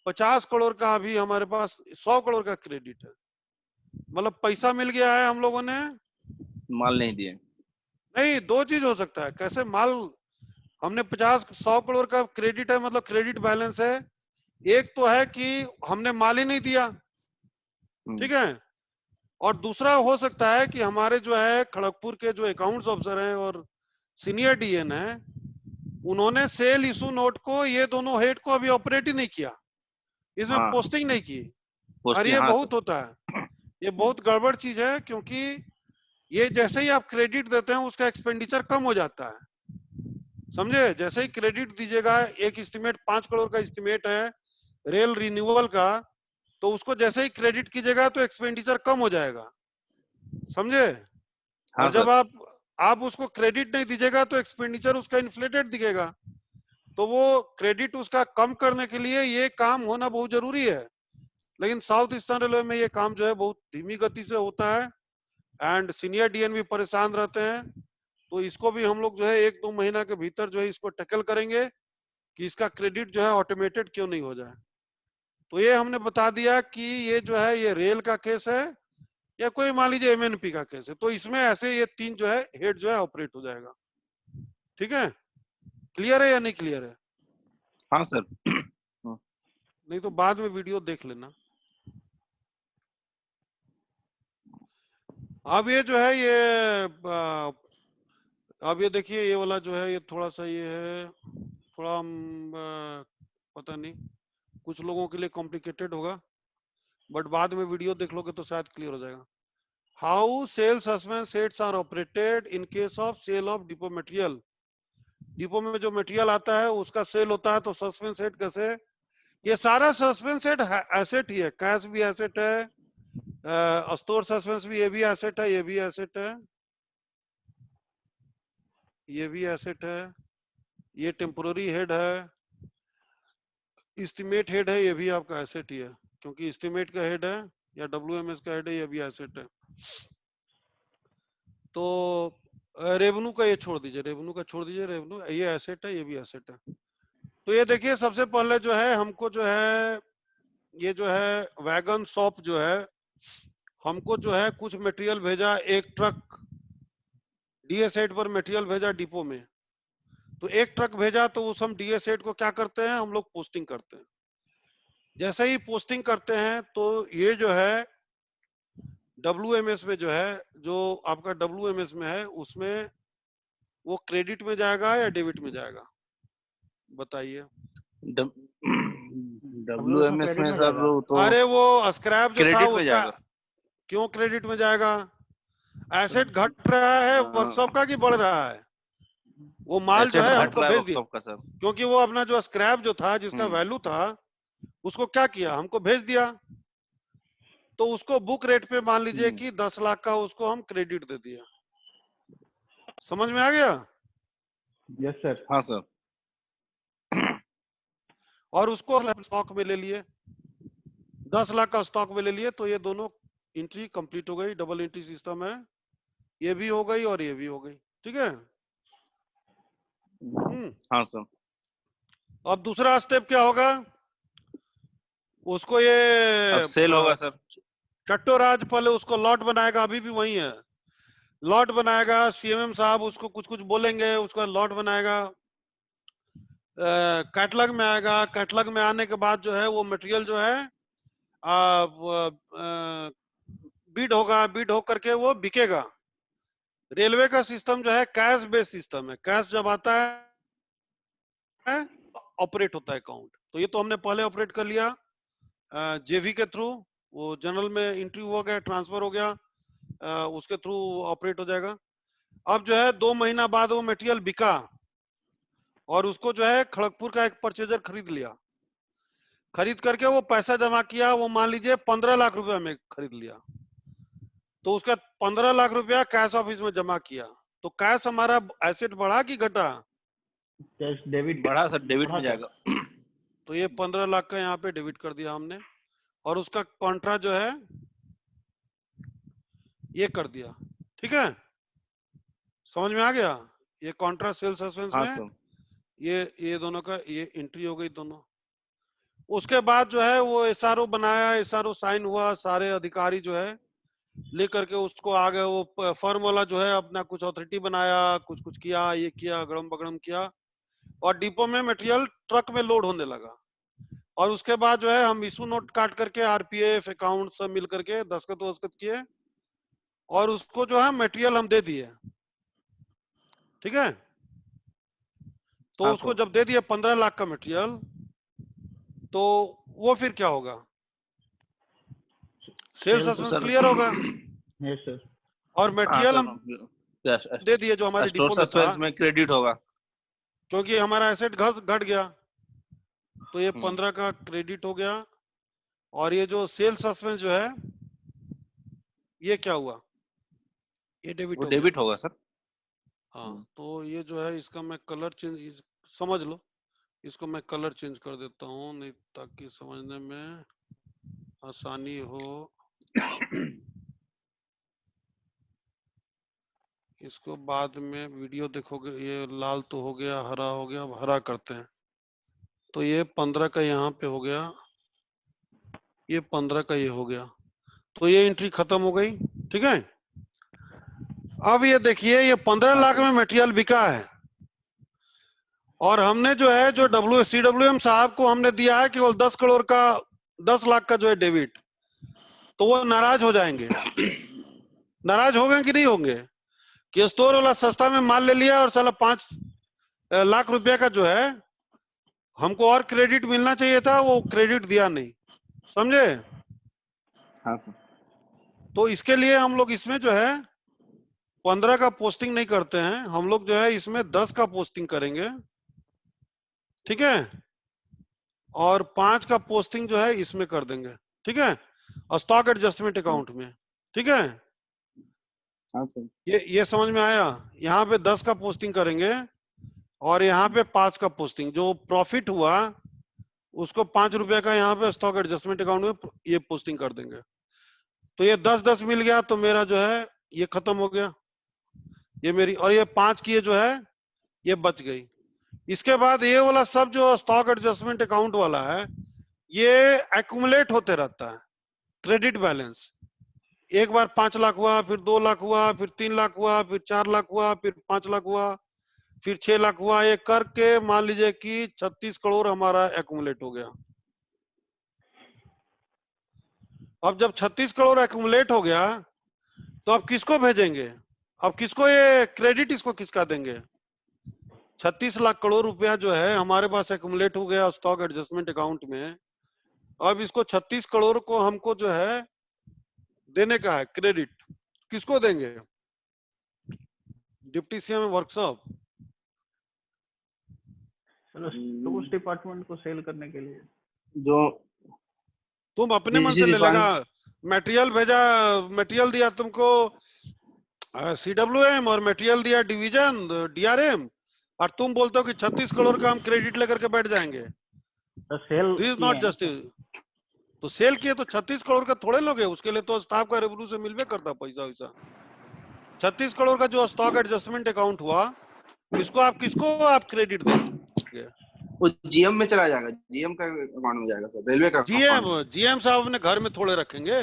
50 करोड़ का, अभी हमारे पास 100 करोड़ का क्रेडिट है। मतलब पैसा मिल गया है हम लोगों ने, माल नहीं दिए। नहीं दो चीज हो सकता है, कैसे माल, हमने 100 करोड़ का क्रेडिट है, मतलब क्रेडिट बैलेंस है। एक तो है कि हमने माल ही नहीं दिया, ठीक है। और दूसरा हो सकता है कि हमारे जो है खड़गपुर के जो अकाउंट्स ऑफिसर हैं और सीनियर डीएन है, उन्होंने सेल इशू नोट को, ये दोनों हेड को अभी ऑपरेट ही नहीं किया, इसमें हाँ पोस्टिंग नहीं की। और पोस्टिंग, ये हाँ बहुत सर। होता है, ये बहुत गड़बड़ चीज है, क्योंकि ये जैसे ही आप क्रेडिट देते हैं उसका एक्सपेंडिचर कम हो जाता है, समझे। जैसे ही क्रेडिट दीजिएगा, एक एस्टिमेट 5 करोड़ का एस्टिमेट है रेल रिन्यूअल का, तो उसको जैसे ही क्रेडिट कीजिएगा तो एक्सपेंडिचर कम हो जाएगा, समझे। हाँ और जब सर। आप उसको क्रेडिट नहीं दीजिएगा तो एक्सपेंडिचर उसका इन्फ्लेटेड दिखेगा। तो वो क्रेडिट उसका कम करने के लिए ये काम होना बहुत जरूरी है। लेकिन साउथ ईस्टर्न रेलवे में ये काम जो है बहुत धीमी गति से होता है, एंड सीनियर डीएन भी परेशान रहते हैं। तो इसको भी हम लोग जो है 1-2 महीना के भीतर जो है इसको टैकल करेंगे कि इसका क्रेडिट जो है ऑटोमेटेड क्यों नहीं हो जाए। तो ये हमने बता दिया कि ये जो है ये रेल का केस है, या कोई मान लीजिए एमएनपी का केस है, तो इसमें ऐसे ये 3 जो है हेड जो है ऑपरेट हो जाएगा, ठीक है। क्लियर है या नहीं क्लियर है? हाँ सर। नहीं तो बाद में वीडियो देख लेना। अब ये जो है ये अब ये देखिए, ये वाला जो है ये थोड़ा सा ये है, थोड़ा पता नहीं, कुछ लोगों के लिए कॉम्प्लिकेटेड होगा, बट बाद में वीडियो देख लोगे तो शायद क्लियर हो जाएगा। How sale suspense sets are operated in case of sale of depot material. Depot में जो मटेरियल आता है उसका सेल होता है, तो सस्पेंस सेट कैसे, ये सारा सस्पेंस सेट एसेट ही है, कैश भी एसेट है, स्टोर सस्पेंस भी, ये भी एसेट है, ये भी एसेट है, ये भी एसेट है, ये टेम्पोररी हेड है, एस्टिमेट हेड है, ये भी आपका एसेट ही है, क्योंकि एस्टिमेट का हेड है या डब्ल्यूएमएस का हेड है, ये भी एसेट है। तो रेवेन्यू का ये छोड़ दीजिए, रेवेन्यू का छोड़ दीजिए, रेवेन्यू ये एसेट है, ये भी एसेट है। तो ये देखिए, सबसे पहले जो है हमको जो है ये जो है वैगन शॉप जो है हमको जो है कुछ मटेरियल भेजा, एक ट्रक डीएस 8 पर मटेरियल भेजा डिपो में। तो एक ट्रक भेजा तो उस हम डीएस 8 को क्या करते हैं, हम लोग पोस्टिंग करते हैं। जैसे ही पोस्टिंग करते हैं तो ये जो है डब्ल्यूएमएस में जो है, जो आपका डब्ल्यूएमएस में है, उसमें वो क्रेडिट में जाएगा या डेबिट में जाएगा, बताइए। WMS में सर तो अरे वो स्क्रैप जो था क्रेडिट में उसका, जाएगा। क्यों क्रेडिट में जाएगा? एसेट घट रहा है वर्कशॉप का कि बढ़ रहा है? वो माल जो एसेट है घट हमको रहा है भेज दिया, वर्कशॉप का सर। क्योंकि वो अपना जो स्क्रैप जो था जिसका वैल्यू था उसको क्या किया, हमको भेज दिया। तो उसको बुक रेट पे मान लीजिए कि 10 लाख का उसको हम क्रेडिट दे दिया। समझ में आ गया? Yes sir. हाँ सर। और उसको स्टॉक में ले लिए, 10 लाख का स्टॉक में ले लिए, तो ये दोनों एंट्री कंप्लीट हो गई, डबल एंट्री सिस्टम है, ये भी हो गई और ये भी हो गई, ठीक है। हाँ सर। अब दूसरा स्टेप क्या होगा, उसको ये अब सेल होगा सर। चट्टोराज पहले उसको लॉट बनाएगा, अभी भी वही है, लॉट बनाएगा, सीएमएम साहब उसको कुछ कुछ बोलेंगे, उसका लॉट बनाएगा, कैटलॉग में आएगा, कैटलॉग में आने के बाद जो है वो मटेरियल जो है बिड होगा, बिड हो करके वो बिकेगा। रेलवे का सिस्टम जो है कैश बेस्ड सिस्टम है, कैश जब आता है ऑपरेट होता है अकाउंट। तो ये तो हमने पहले ऑपरेट कर लिया जेवी के थ्रू, वो जनरल में एंट्री हो गया, ट्रांसफर हो गया, उसके थ्रू ऑपरेट हो जाएगा। अब जो है 2 महीना बाद वो मटेरियल बिका और उसको जो है खड़गपुर का एक परचेजर खरीद लिया, खरीद करके वो पैसा जमा किया, वो मान लीजिए 15 लाख रुपया में खरीद लिया, तो उसका 15 लाख रुपया कैश ऑफिस में जमा किया। तो कैश हमारा एसेट बढ़ा कि घटा? कैश डेबिट बढ़ा सर, डेबिट में जाएगा। तो ये 15 लाख का यहाँ पे डेबिट कर दिया हमने, और उसका कॉन्ट्रा जो है ये कर दिया, ठीक है। समझ में आ गया? ये कॉन्ट्रा सेल सस्पेंस हाँ में सर। ये दोनों का ये एंट्री हो गई दोनों। उसके बाद जो है वो एसआरओ बनाया, एसआरओ साइन हुआ, सारे अधिकारी जो है लेकर के उसको आगे वो फर्म वाला जो है अपना कुछ अथॉरिटी बनाया, कुछ कुछ किया, ये किया, गड़म बगड़म किया, और डिपो में मटेरियल ट्रक में लोड होने लगा। और उसके बाद जो है हम इशू नोट काट करके आरपीएफ अकाउंट सब मिल करके दस्तखत वस्तखत किए और उसको जो है मटेरियल हम दे दिए। ठीक है, तो हाँ उसको सर। जब दे दिए 15 लाख का मटेरियल, तो वो फिर क्या होगा, सेल्स तो सस्पेंस सर क्लियर होगा। Yes sir. और हाँ मटेरियल सर, हम दे दिए जो हमारे स्टोर डिपो में था, सस्पेंस में क्रेडिट होगा। क्योंकि हमारा एसेट घट गया, तो ये 15 हम्म। का क्रेडिट हो गया। और ये जो सेल्स सस्पेंस जो है ये क्या हुआ, ये डेबिट वो हो गया। डेबिट होगा सर। हाँ, तो ये जो है इसका मैं कलर चेंज, समझ लो, इसको मैं कलर चेंज कर देता हूँ नहीं, ताकि समझने में आसानी हो। इसको बाद में वीडियो देखोगे, ये लाल तो हो गया, हरा हो गया, अब हरा करते हैं। तो ये 15 का यहाँ पे हो गया, ये 15 का ये हो गया, तो ये एंट्री खत्म हो गई। ठीक है, अब ये देखिए ये 15 लाख में मटेरियल बिका है, और हमने जो है जो CWM साहब को हमने दिया है केवल 10 करोड़ का, 10 लाख का जो है डेबिट, तो वो नाराज हो जाएंगे। नाराज होंगे कि नहीं होंगे कि स्टोर वाला सस्ता में माल ले लिया और साला 5 लाख रुपया का जो है हमको और क्रेडिट मिलना चाहिए था, वो क्रेडिट दिया नहीं, समझे। हाँ सर। तो इसके लिए हम लोग इसमें जो है 15 का पोस्टिंग नहीं करते हैं, हम लोग जो है इसमें 10 का पोस्टिंग करेंगे। ठीक है, और 5 का पोस्टिंग जो है इसमें कर देंगे। ठीक है, और स्टॉक एडजस्टमेंट अकाउंट में। ठीक है, हाँ सर। ये समझ में आया। यहाँ पे 10 का पोस्टिंग करेंगे और यहाँ पे 5 का पोस्टिंग, जो प्रॉफिट हुआ उसको 5 रुपए का यहाँ पे स्टॉक एडजस्टमेंट अकाउंट में ये पोस्टिंग कर देंगे। तो ये 10-10 मिल गया, तो मेरा जो है ये खत्म हो गया, ये मेरी, और ये 5 की जो है ये बच गई। इसके बाद ये वाला सब जो स्टॉक एडजस्टमेंट अकाउंट वाला है ये एक्यूमुलेट होते रहता है, क्रेडिट बैलेंस। एक बार 5 लाख हुआ, फिर 2 लाख हुआ, फिर 3 लाख हुआ, फिर 4 लाख हुआ, फिर 5 लाख हुआ, फिर 6 लाख हुआ, ये करके मान लीजिए कि 36 करोड़ हमारा एक्यूमुलेट हो गया। अब जब 36 करोड़ एक्यूमुलेट हो गया, तो अब किसको भेजेंगे, अब किसको ये क्रेडिट, इसको किसका देंगे। 36 लाख करोड़ रुपया जो है हमारे पास एक्यूमुलेट हो गया स्टॉक एडजस्टमेंट अकाउंट में। अब इसको 36 करोड़ को हमको जो है देने का है क्रेडिट, किसको देंगे, डिप्टी सीएम वर्कशॉप। तो उस डिपार्टमेंट को सेल करने के लिए जो तुम अपने मन से ले लेगा, मटेरियल भेजा, मटेरियल दिया तुमको CWM और मटेरियल दिया डिवीजन DRM, और तुम बोलते हो कि 36 करोड़ का हम क्रेडिट लेकर के बैठ जाएंगे। तो sale this is not justice. तो सेल किए तो 36 करोड़ का थोड़े लोगे, उसके लिए तो स्टाफ का रेवेन्यू से मिलवे करता पैसा वैसा। 36 करोड़ का जो स्टॉक एडजस्टमेंट अकाउंट हुआ, इसको आप किसको आप क्रेडिट देंगे, वो जीएम में चला जाएगा, जीएम का अकाउंट में जाएगा सर, रेलवे का जीएम साहब अपने घर में थोड़े रखेंगे,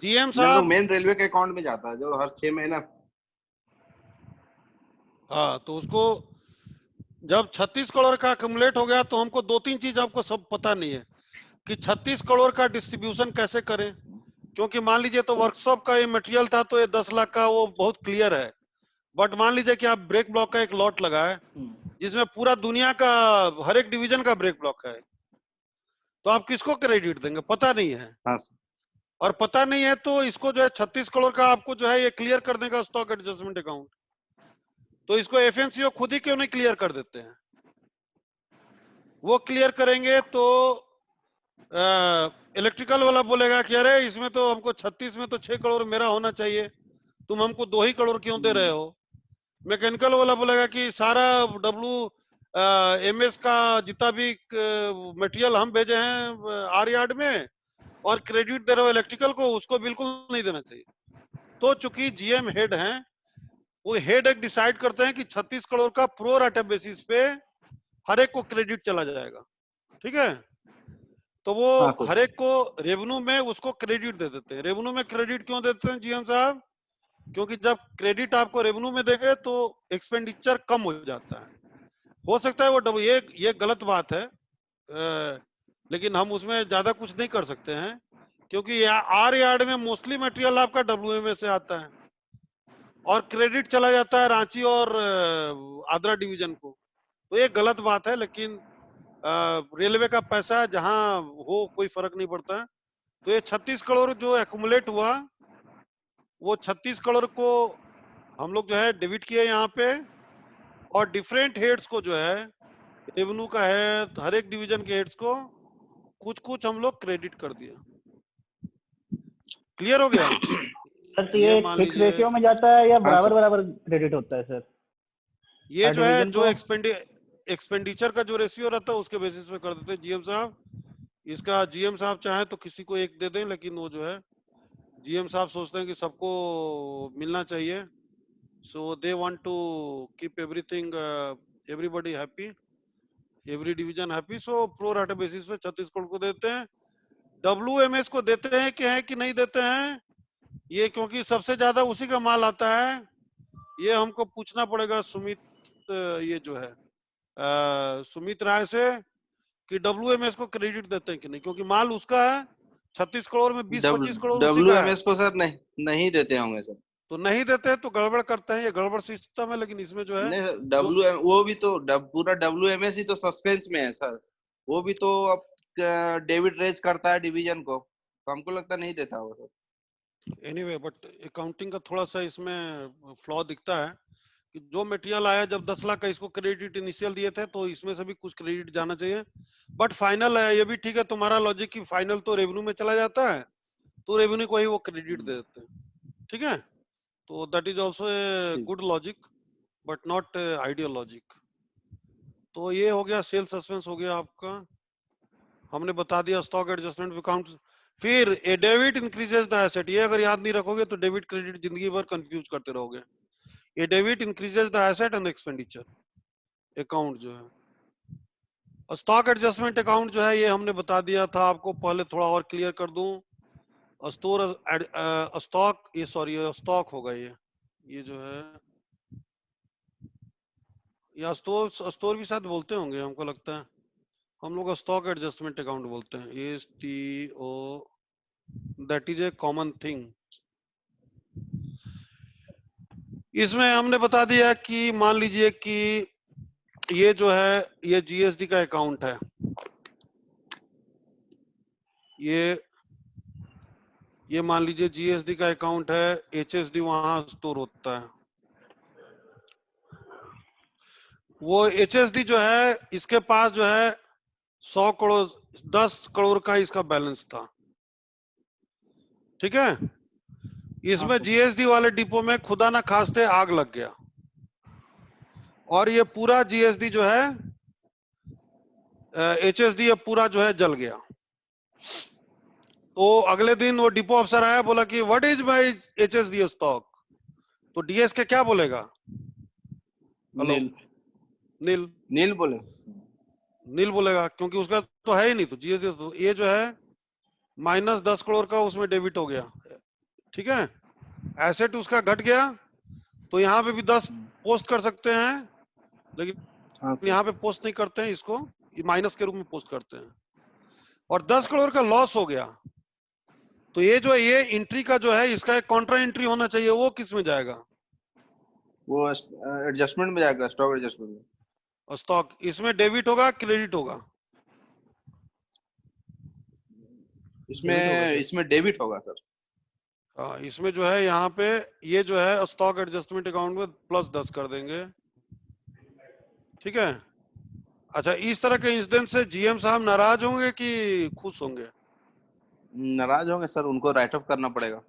जीएम तो साहब। मेन रेलवे के अकाउंट में जाता है जो हर 6 महीना। हाँ, तो उसको जब 36 करोड़ का अक्यूमुलेट हो गया, तो हमको 2-3 चीज आपको सब पता नहीं है कि 36 करोड़ का डिस्ट्रीब्यूशन कैसे करें। क्योंकि मान लीजिए तो वर्कशॉप का ये मटेरियल था, तो ये 10 लाख का वो बहुत क्लियर है। बट मान लीजिए कि आप ब्रेक ब्लॉक का एक लॉट लगाए जिसमें पूरा दुनिया का हर एक डिवीजन का ब्रेक ब्लॉक है, तो आप किसको क्रेडिट देंगे, पता नहीं है। हाँ सर। और पता नहीं है तो इसको जो है 36 करोड़ का आपको जो है ये क्लियर कर देगा स्टॉक एडजस्टमेंट अकाउंट, तो इसको एफएनसीओ खुद ही क्यों नहीं क्लियर कर देते हैं। वो क्लियर करेंगे तो इलेक्ट्रिकल वाला बोलेगा कि अरे इसमें तो हमको 36 में तो 6 करोड़ मेरा होना चाहिए, तुम हमको 2 ही करोड़ क्यों दे रहे हो। मैकेनिकल वाला बोलेगा कि सारा WMS का जितना भी मटेरियल हम भेजे हैं आर यार्ड में और क्रेडिट दे रहे हो इलेक्ट्रिकल को, उसको बिल्कुल नहीं देना चाहिए। तो चूंकि जीएम हेड हैं, वो हेड एक डिसाइड करते हैं कि 36 करोड़ का प्रो राटा बेसिस पे हर एक को क्रेडिट चला जाएगा, ठीक है। तो वो हाँ सर। हर एक को रेवेन्यू में उसको क्रेडिट दे देते हैं। रेवेन्यू में क्रेडिट क्यों देते हैं जीएम साहब? क्योंकि जब क्रेडिट आपको रेवेन्यू में देंगे तो एक्सपेंडिचर कम हो जाता है। हो सकता है वो ये गलत बात है, लेकिन हम उसमें ज्यादा कुछ नहीं कर सकते हैं, क्योंकि आर यार्ड में मोस्टली मटेरियल आपका डब्ल्यूएमए से आता है और क्रेडिट चला जाता है रांची और आद्रा डिवीजन को। तो ये गलत बात है, लेकिन रेलवे का पैसा जहां हो कोई फर्क नहीं पड़ता है। तो ये 36 करोड़ जो एक्यूमुलेट हुआ, वो 36 करोड़ को हम लोग जो है डेबिट किए यहाँ पे, और डिफरेंट हेड्स को जो है रेवेन्यू का है हर एक डिवीजन के हेड्स को कुछ कुछ हम लोग क्रेडिट कर दिया। क्लियर हो गया? सर तो ये मान फिक्स लीजिए रेशियो में जाता है या हाँ बराबर सर। बराबर क्रेडिट होता है सर? ये हर जो है डिवीजन जो को? एक्सपेंडिचर का जो रेशियो रहता है उसके बेसिस पे कर देते हैं जीएम साहब। इसका जीएम साहब चाहे तो किसी को एक दे दें, लेकिन वो जो है जीएम साहब सोचते हैं कि सबको मिलना चाहिए। So they want to keep everything everybody happy, every division happy. So pro rata basis पे 36 करोड़ को देते हैं। डब्ल्यूएमएस को देते हैं कि नहीं देते हैं ये, क्योंकि सबसे ज्यादा उसी का माल आता है। ये हमको पूछना पड़ेगा सुमित, ये जो है सुमित राय से, कि डब्ल्यूएमएस को क्रेडिट देते हैं कि नहीं, क्योंकि माल उसका है। 36 करोड़ में 20-25 करोड़ उसी का है। डब्ल्यूएमएस को सर नहीं देते होंगे सर। तो नहीं देते हैं तो गड़बड़ करते हैं, ये गड़बड़ सिस्टम है। लेकिन इसमें जो है नहीं, जो वो भी तो पूरा डब्ल्यूएमएस ही तो सस्पेंस में है सर। वो भी तो अब डेविड रेज करता है डिवीजन को, तो हमको लगता नहीं देता होगा सर। एनीवे, बट अकाउंटिंग का थोड़ा सा इसमें फ्लॉ दिखता है कि जो मटेरियल आया, जब 10 लाख का इसको क्रेडिट इनिशियल दिए थे तो इसमें से भी कुछ क्रेडिट जाना चाहिए। बट फाइनल है, ये भी ठीक है तुम्हारा लॉजिक कि फाइनल तो रेवेन्यू में चला जाता है, तो रेवेन्यू को ही वो क्रेडिट दे देते हैं, ठीक है। तो दैट इज ऑल्सो ए ठीक। Good logic, but not ideal logic. तो ये हो गया सेल सस्पेंस, हो गया आपका। हमने बता दिया स्टॉक एडजस्टमेंट अकाउंट। फिर ए डेबिट इंक्रीजेस द एसेट, ये अगर याद नहीं रखोगे तो डेबिट क्रेडिट जिंदगी भर कंफ्यूज करते रहोगे। A debit increases the asset and expenditure account जो है। स्टॉक एडजस्टमेंट अकाउंट जो है ये हमने बता दिया था आपको, पहले थोड़ा और क्लियर कर दूं। स्टॉक, ये सॉरी स्टॉक होगा ये जो है, या स्टोर भी शायद बोलते होंगे, हमको लगता है हम लोग स्टॉक एडजस्टमेंट अकाउंट बोलते हैं, STO, that is a common thing. इसमें हमने बता दिया कि मान लीजिए कि ये जो है ये GSD का अकाउंट है, ये मान लीजिए GSD का अकाउंट है, HSD वहां स्टोर होता है। वो HSD जो है इसके पास जो है 100 करोड़ 10 करोड़ का इसका बैलेंस था, ठीक है। इसमें GSD वाले डिपो में खुदा ना खास्ते आग लग गया और ये पूरा GSD जो है HSD ये पूरा जो है जल गया। तो अगले दिन वो डिपो अफसर आया, बोला कि what is my HSD stock. तो DS के क्या बोलेगा? हेलो, नील नील बोले। नील बोलेगा, क्योंकि उसका तो है ही नहीं। तो GSD तो ये जो है -10 करोड़ का उसमें डेबिट हो गया, ठीक है। एसेट उसका घट गया, तो यहाँ पे भी 10 पोस्ट कर सकते हैं, लेकिन यहाँ पे पोस्ट नहीं करते हैं, इसको माइनस के रूप में पोस्ट करते हैं। और 10 करोड़ का लॉस हो गया, तो ये जो ये एंट्री का जो है इसका एक कॉन्ट्रा एंट्री होना चाहिए। वो किस में जाएगा? वो एडजस्टमेंट में जाएगा, स्टॉक एडजस्टमेंट में। और स्टॉक इसमें डेबिट होगा क्रेडिट होगा? इसमें डेबिट होगा सर। हाँ, इसमें जो है यहाँ पे ये जो है स्टॉक एडजस्टमेंट अकाउंट में +10 कर देंगे, ठीक है। अच्छा, इस तरह के इंसिडेंट से GM साहब नाराज होंगे कि खुश होंगे? नाराज होंगे सर, उनको राइट ऑफ करना पड़ेगा।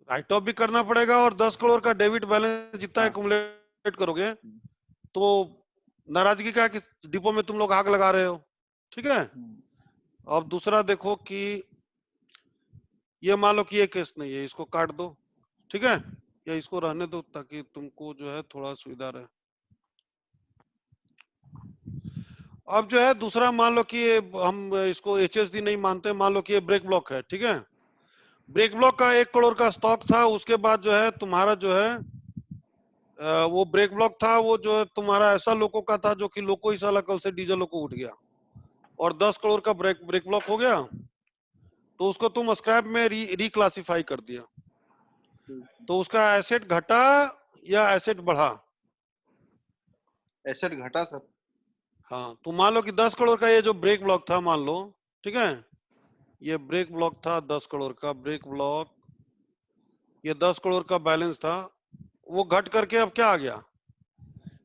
राइट ऑफ भी करना पड़ेगा, और 10 करोड़ का डेबिट बैलेंस जितना एक्युमुलेट करोगे तो नाराजगी का कि डिपो में तुम लोग आग लगा रहे हो, ठीक है। अब दूसरा देखो कि ये मान लो कि ये केस नहीं है, इसको काट दो, ठीक है। या इसको रहने दो ताकि तुमको जो है थोड़ा सुविधा रहे। अब जो है दूसरा मान लो कि हम इसको HSD नहीं मानते, मान लो कि ये ब्रेक ब्लॉक है, ठीक है। ब्रेक ब्लॉक का 1 करोड़ का स्टॉक था, उसके बाद जो है तुम्हारा जो है वो ब्रेक ब्लॉक था, वो जो है तुम्हारा ऐसा लोगों का था जो कि लोको ही साला कल से डीजल लोको उठ गया और 10 करोड़ का ब्रेक ब्लॉक हो गया, तो उसको तुम स्क्रैप में रिक्लासिफाई कर दिया, तो उसका एसेट घटा या एसेट बढ़ा? एसेट घटा सर। हाँ, तो मान लो कि 10 करोड़ का ये जो ब्रेक ब्लॉक था, मान लो, ठीक है, ये ब्रेक ब्लॉक था 10 करोड़ का ब्रेक ब्लॉक, ये 10 करोड़ का बैलेंस था, वो घट करके अब क्या आ गया?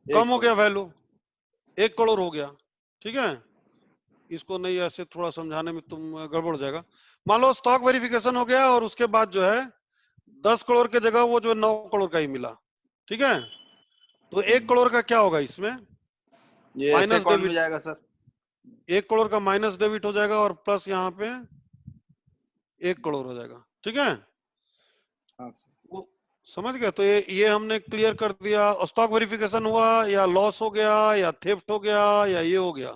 कम हो गया वैल्यू, 1 करोड़ हो गया, ठीक है। इसको नहीं ऐसे थोड़ा समझाने में तुम गड़बड़ हो जाएगा। मान लो स्टॉक वेरिफिकेशन हो गया और उसके बाद जो है 10 करोड़ के जगह वो जो 9 करोड़ का ही मिला, ठीक है। तो 1 करोड़ का क्या होगा इसमें? ये ऐसे माइनस अकाउंट में डेबिट, जाएगा सर। 1 करोड़ का माइनस डेबिट हो जाएगा और प्लस यहाँ पे 1 करोड़ हो जाएगा, ठीक है। हाँ सर। वो समझ गए? तो ये हमने क्लियर कर दिया। स्टॉक वेरिफिकेशन हुआ या लॉस हो गया या थेफ्ट हो गया या ये हो गया,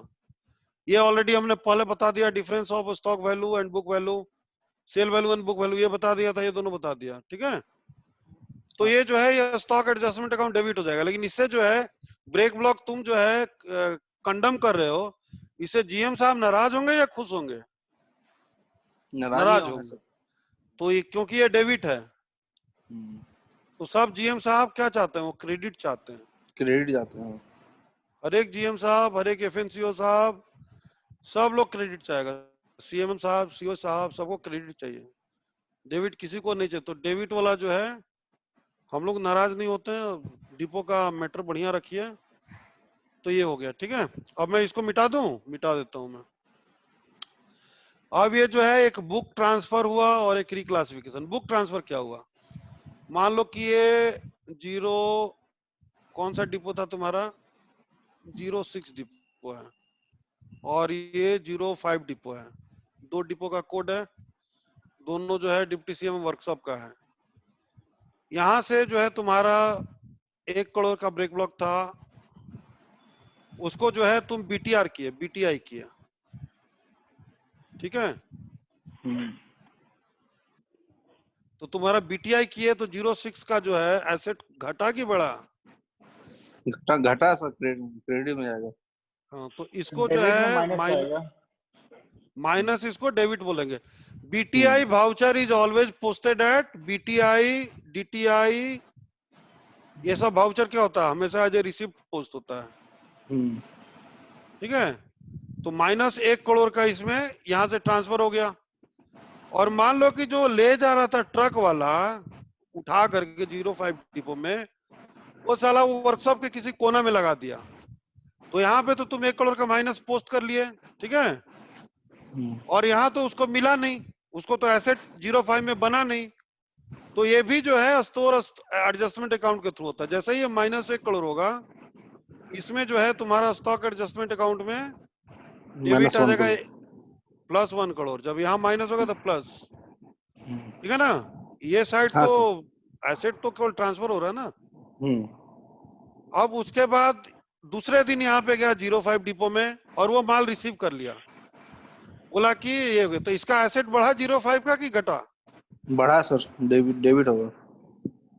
ये ऑलरेडी हमने पहले बता दिया। Difference of stock value and book value, sale value and book value, ये बता दिया था, ये दोनों बता दिया, ठीक है। तो ये जो है ये स्टॉक एडजस्टमेंट अकाउंट डेबिट हो जाएगा। लेकिन इससे जो है ब्रेक ब्लॉक तुम जो है कंडम कर रहे हो, इससे जीएम साहब नाराज होंगे या खुश होंगे? नाराज होंगे। तो ये क्योंकि ये डेबिट है, तो सब जीएम साहब क्या चाहते हैं? वो क्रेडिट चाहते हैं। क्रेडिट जाते हैं। हर एक जीएम साहब, हर एक एफएनसीओ साहब, सब लोग क्रेडिट चाहेगा। सीएमएम साहब, सीओ साहब, सबको क्रेडिट चाहिए, डेबिट किसी को नहीं चाहिए। तो डेबिट वाला जो है हम लोग नाराज नहीं होते हैं। डिपो का मैटर बढ़िया रखिए। तो ये हो गया, ठीक है। अब मैं इसको मिटा दूं, मिटा देता हूं मैं। अब ये जो है एक बुक ट्रांसफर हुआ और एक रिक्लासिफिकेशन। बुक ट्रांसफर क्या हुआ? मान लो कि ये 0 कौन सा डिपो था तुम्हारा? 06 डिपो है और ये 05 डिपो है। 2 डिपो का कोड है, दोनों जो है डिप्टी सीएम वर्कशॉप का है। यहां से जो है तुम्हारा 1 करोड़ का ब्रेक ब्लॉक था, उसको जो है तुम बीटीआर किए, बीटीआई किया, ठीक है। तो तुम्हारा बीटीआई किए तो 06 का जो है एसेट घटा कि बढ़ा? घटा सर, क्रेडिट में जाएगा। हाँ, तो इसको जो है माइनस, इसको डेबिट बोलेंगे। BTI voucher is always posted at BTI, DTI, ये सब वाउचर क्या होता है? हमेशा एज ए रिसिप्ट पोस्ट होता है, ठीक है। तो माइनस 1 करोड़ का इसमें यहां से ट्रांसफर हो गया। और मान लो कि जो ले जा रहा था ट्रक वाला उठा करके 05 डिपो में, वो साला वो वर्कशॉप के किसी कोना में लगा दिया, तो यहाँ पे तो तुम 1 करोड़ का माइनस पोस्ट कर लिए, ठीक है। और यहाँ तो उसको मिला नहीं, उसको तो एसेट 05 में बना नहीं, तो ये भी जो है स्टोर एडजस्टमेंट अकाउंट के थ्रू होता है। जैसे ही ये माइनस 1 करोड़ होगा, इसमें जो है तुम्हारा स्टॉक एडजस्टमेंट अकाउंट में डेबिट आ जाएगा प्लस 1 करोड़। जब यहाँ माइनस होगा तो प्लस, ठीक है ना। ये साइड तो एसेट तो केवल ट्रांसफर हो रहा है ना। अब उसके बाद दूसरे दिन यहाँ पे गया 05 डिपो में और वो माल रिसीव कर लिया, बोला कि ये, तो इसका एसेट बढ़ा 05 का कि घटा? बढ़ा सर, डेबिट होगा,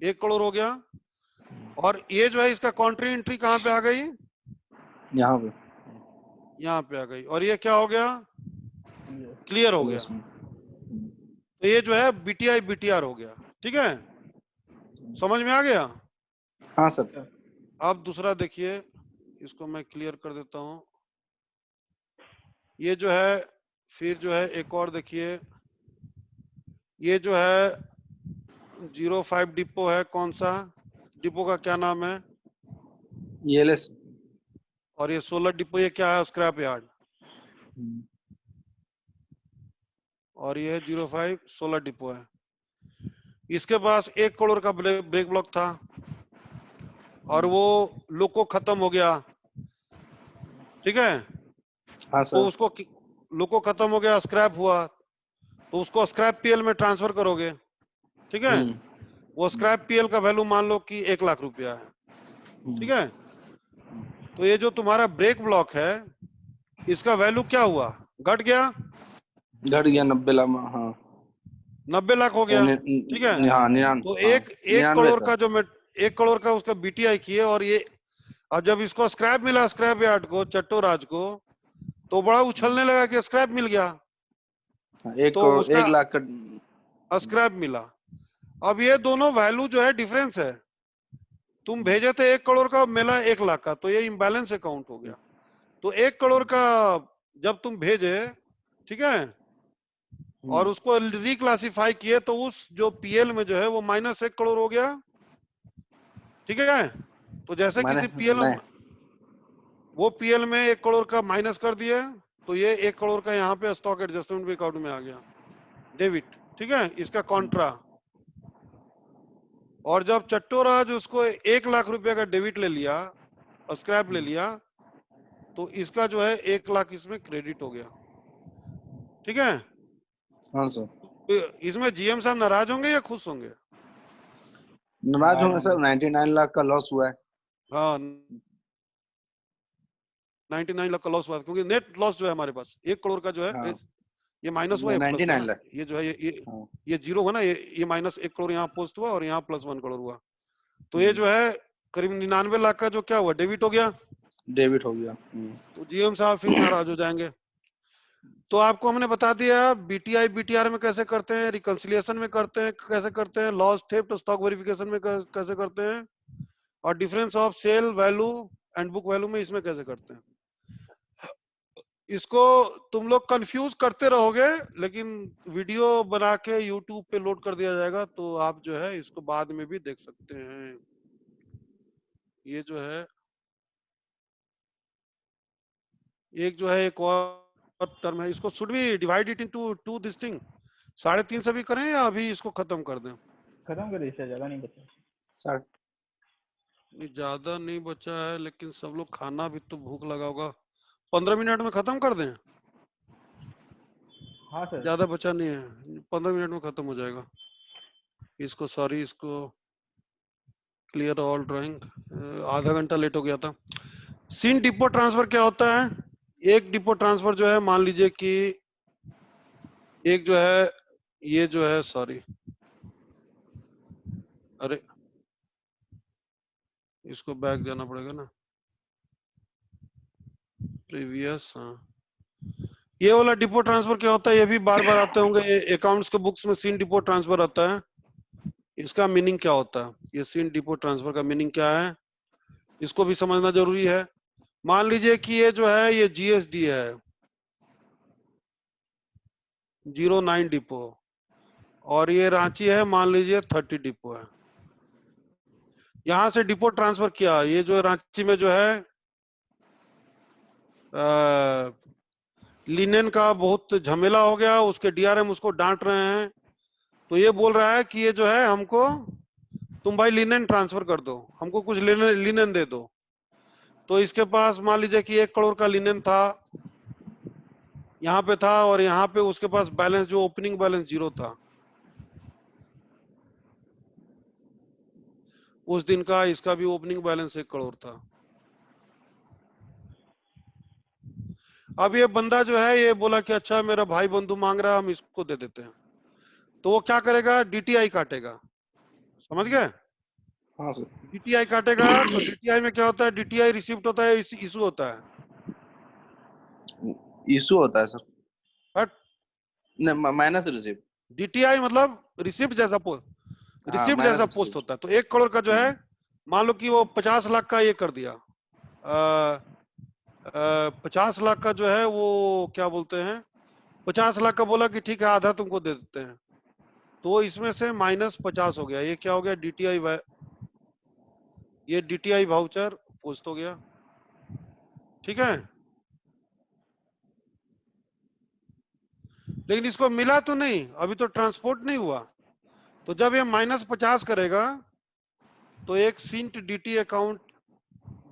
1 करोड़ हो गया। और ये जो है इसका कॉन्ट्री एंट्री कहाँ पे आ गई? यहाँ पे आ गई। और ये क्या हो गया? क्लियर हो गया। तो ये जो है बीटीआई बीटीआर हो गया, ठीक है। समझ में आ गया? हाँ सर। अब दूसरा देखिए, इसको मैं क्लियर कर देता हूं। ये जो है फिर जो है एक और देखिए, ये जो है 05 डिपो है, कौन सा डिपो का क्या नाम है? ELS। और ये 16 डिपो, ये क्या है? Scrap yard. और ये 05 16 डिपो है। इसके पास 1 करोड़ का ब्रेक ब्लॉक था और वो लोको खत्म हो गया, ठीक है। हाँ सर। तो उसको लोको खत्म हो गया, स्क्रैप हुआ, तो उसको स्क्रैप पीएल में ट्रांसफर करोगे, ठीक है। वो स्क्रैप पीएल का वैल्यू मान लो कि 1 लाख रुपया है, ठीक है। तो ये जो तुम्हारा ब्रेक ब्लॉक है इसका वैल्यू क्या हुआ, घट गया, घट गया 90 लाख। हाँ 90 लाख हो गया, ठीक है। हाँ तो हाँ, एक 99 करोड़ सर। का जो 1 करोड़ का उसका बीटीआई किए, और ये अब जब इसको स्क्रैप मिला स्क्रैप यार्ड को, चट्टोराज को, तो बड़ा उछलने लगा कि स्क्रैप मिल गया, हाँ, 1 तो करोड़ उसका 1 लाख का। स्क्रैप मिला। अब ये दोनों वैल्यू जो है डिफरेंस है, तुम भेजे थे 1 करोड़ का, मिला 1 लाख का, तो ये इम्बैलेंस अकाउंट हो गया। तो 1 करोड़ का जब तुम भेजे, ठीक है, और उसको रिक्लासिफाई किए, तो उस जो पीएल में जो है वो -1 करोड़ हो गया, ठीक है। तो जैसे मैंने किसी पीएल नहीं, वो पीएल में 1 करोड़ का माइनस कर दिए, तो ये 1 करोड़ का यहाँ पे स्टॉक एडजस्टमेंट भी अकाउंट में आ गया, डेबिट, ठीक है, इसका कॉन्ट्रा। और जब चट्टोराज उसको 1 लाख रुपए का डेबिट ले लिया, स्क्रैप ले लिया, तो इसका जो है 1 लाख इसमें क्रेडिट हो गया, ठीक है। हाँ सर। तो इसमें जीएम साहब नाराज होंगे या खुश होंगे? नाराज होंगे सर, 99 लाख का लॉस हुआ है। हाँ 99 लाख का लॉस हुआ, क्योंकि नेट लॉस जो है हमारे पास 1 करोड़ का जो है, हाँ, ये माइनस हुआ, ये प्लस हुआ 99 ना, लाख। ये जो है हाँ। ये जीरो हुआ ना, ये -1 करोड़ यहाँ पोस्ट हुआ, और यहाँ +1 करोड़ हुआ, तो ये जो है करीब 99 लाख का जो क्या हुआ, डेबिट हो गया। डेबिट हो गया। तो जीएम साहब फिर नाराज हो जाएंगे। तो आपको हमने बता दिया बीटीआई बीटीआर में कैसे करते हैं, रिकंसिलिएशन में करते हैं कैसे करते हैं, लॉस थेफ्ट स्टॉक वेरिफिकेशन में कैसे करते हैं, और difference of sale value and book value में इसमें कैसे करते हैं। इसको तुम लोग कंफ्यूज करते रहोगे, लेकिन वीडियो बना के यूट्यूब पे लोड कर दिया जाएगा, तो आप जो है इसको बाद में भी देख सकते हैं। ये जो है एक जो है एक और टर्म है, इसको should be divide it into two this thing, 3.5 से भी करें या अभी इसको खत्म कर दें? खत्म कर दीजिए, ज्यादा नहीं बचा। 60। नहीं ज्यादा नहीं बचा है, लेकिन सब लोग खाना भी तो भूख लगा होगा, 15 मिनट में खत्म कर दें? हाँ सर। ज्यादा बचा नहीं है, 15 मिनट में खत्म हो जाएगा। इसको सॉरी, इसको क्लियर ऑल ड्राइंग, आधा घंटा लेट हो गया था। सीन डिपो ट्रांसफर क्या होता है? एक डिपो ट्रांसफर जो है, मान लीजिए कि एक जो है, ये जो है, सॉरी, अरे इसको बैक जाना पड़ेगा ना, प्रीवियस, हाँ। ये वाला डिपो ट्रांसफर क्या होता है, ये भी बार बार आते होंगे, अकाउंट्स के बुक्स में सीन डिपो ट्रांसफर आता है। इसका मीनिंग क्या होता है, ये सीन डिपो ट्रांसफर का मीनिंग क्या है, इसको भी समझना जरूरी है। मान लीजिए कि ये जो है ये जीएसडी है, 09 डिपो, और ये रांची है, मान लीजिए 30 डिपो है। यहां से डिपो ट्रांसफर किया, ये जो रांची में जो है लिनेन का बहुत झमेला हो गया, उसके डीआरएम उसको डांट रहे हैं, तो ये बोल रहा है कि ये जो है हमको, तुम भाई लिनेन ट्रांसफर कर दो, हमको कुछ लिनेन दे दो। तो इसके पास मान लीजिए कि 1 करोड़ का लिनेन था, यहाँ पे था, और यहाँ पे उसके पास बैलेंस जो ओपनिंग बैलेंस 0 था उस दिन का, इसका भी ओपनिंग बैलेंस 1 करोड़ था। अब ये बंदा जो है ये बोला कि अच्छा मेरा भाई बंधु मांग रहा है, हम इसको दे देते हैं, तो वो क्या करेगा, डीटीआई काटेगा, समझ गए? हाँ सर। डीटीआई काटेगा, तो डीटीआई में क्या होता है, डीटीआई रिसिप्ट होता है, इशू होता है, इशू होता है sir. But minus receipt. DTI मतलब रिसिप्ट जैसा पोस्ट, हाँ, रिसिप्ट माइनस जैसा पोस्ट रिसिप्ट। होता है। तो 1 करोड़ का जो है, मान लो कि वो 50 लाख का ये कर दिया, 50 लाख का जो है वो क्या बोलते हैं, 50 लाख का बोला कि ठीक है आधा तुमको दे देते हैं, तो इसमें से -50 हो गया, ये क्या हो गया, डीटीआई, ये डीटीआई वाउचर पोस्ट हो गया, ठीक है। लेकिन इसको मिला तो नहीं, अभी तो ट्रांसपोर्ट नहीं हुआ, तो जब ये -50 करेगा, तो एक सिंट डीटी अकाउंट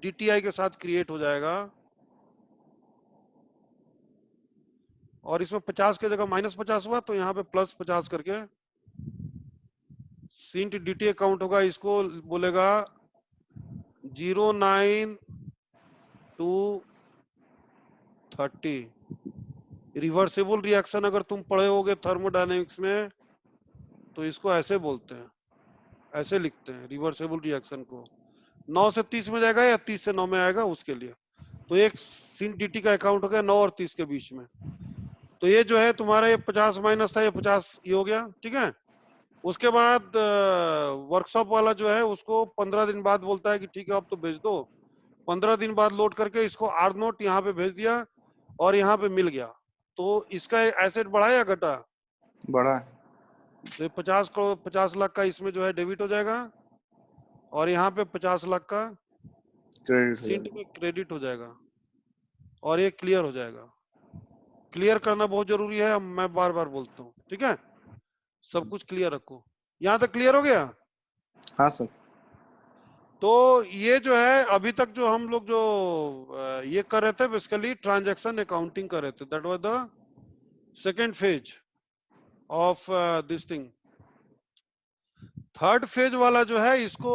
डीटीआई के साथ क्रिएट हो जाएगा, और इसमें 50 की जगह -50 हुआ, तो यहाँ पे +50 करके सिंट डीटी अकाउंट होगा, इसको बोलेगा 09 to 30। रिवर्सिबल रिएक्शन अगर तुम पढ़े होगे थर्मोडायनेमिक्स में तो इसको ऐसे बोलते हैं, ऐसे लिखते हैं रिवर्सिबल रिएक्शन को। 9 से 30 में जाएगा या 30 से 9 में आएगा उसके लिए। तो एक सिंट डीटी का अकाउंट हो गया 9 और 30 के बीच में। तो ये जो है तुम्हारा ये 50 माइनस था, ये 50 ये हो गया, ठीक है। उसके बाद वर्कशॉप वाला जो है उसको 15 दिन बाद बोलता है कि ठीक है अब तो भेज दो। 15 दिन बाद लोड करके इसको आर नोट यहाँ पे भेज दिया और यहाँ पे मिल गया। तो इसका एसेट बढ़ा या घटा? बढ़ा। तो 50 लाख का इसमें जो है डेबिट हो जाएगा और यहाँ पे 50 लाख का क्रेडिट हो सिंट जाएगा। में क्रेडिट हो जाएगा और ये क्लियर हो जाएगा। क्लियर करना बहुत जरूरी है, मैं बार बार बोलता हूँ, ठीक है। सब कुछ क्लियर रखो। यहाँ तक क्लियर हो गया? हाँ सर। तो ये जो है अभी तक जो हम लोग जो ये कर रहे थे बेसिकली ट्रांजैक्शन अकाउंटिंग कर रहे थे। That was the second phase of this thing. Third phase वाला जो है इसको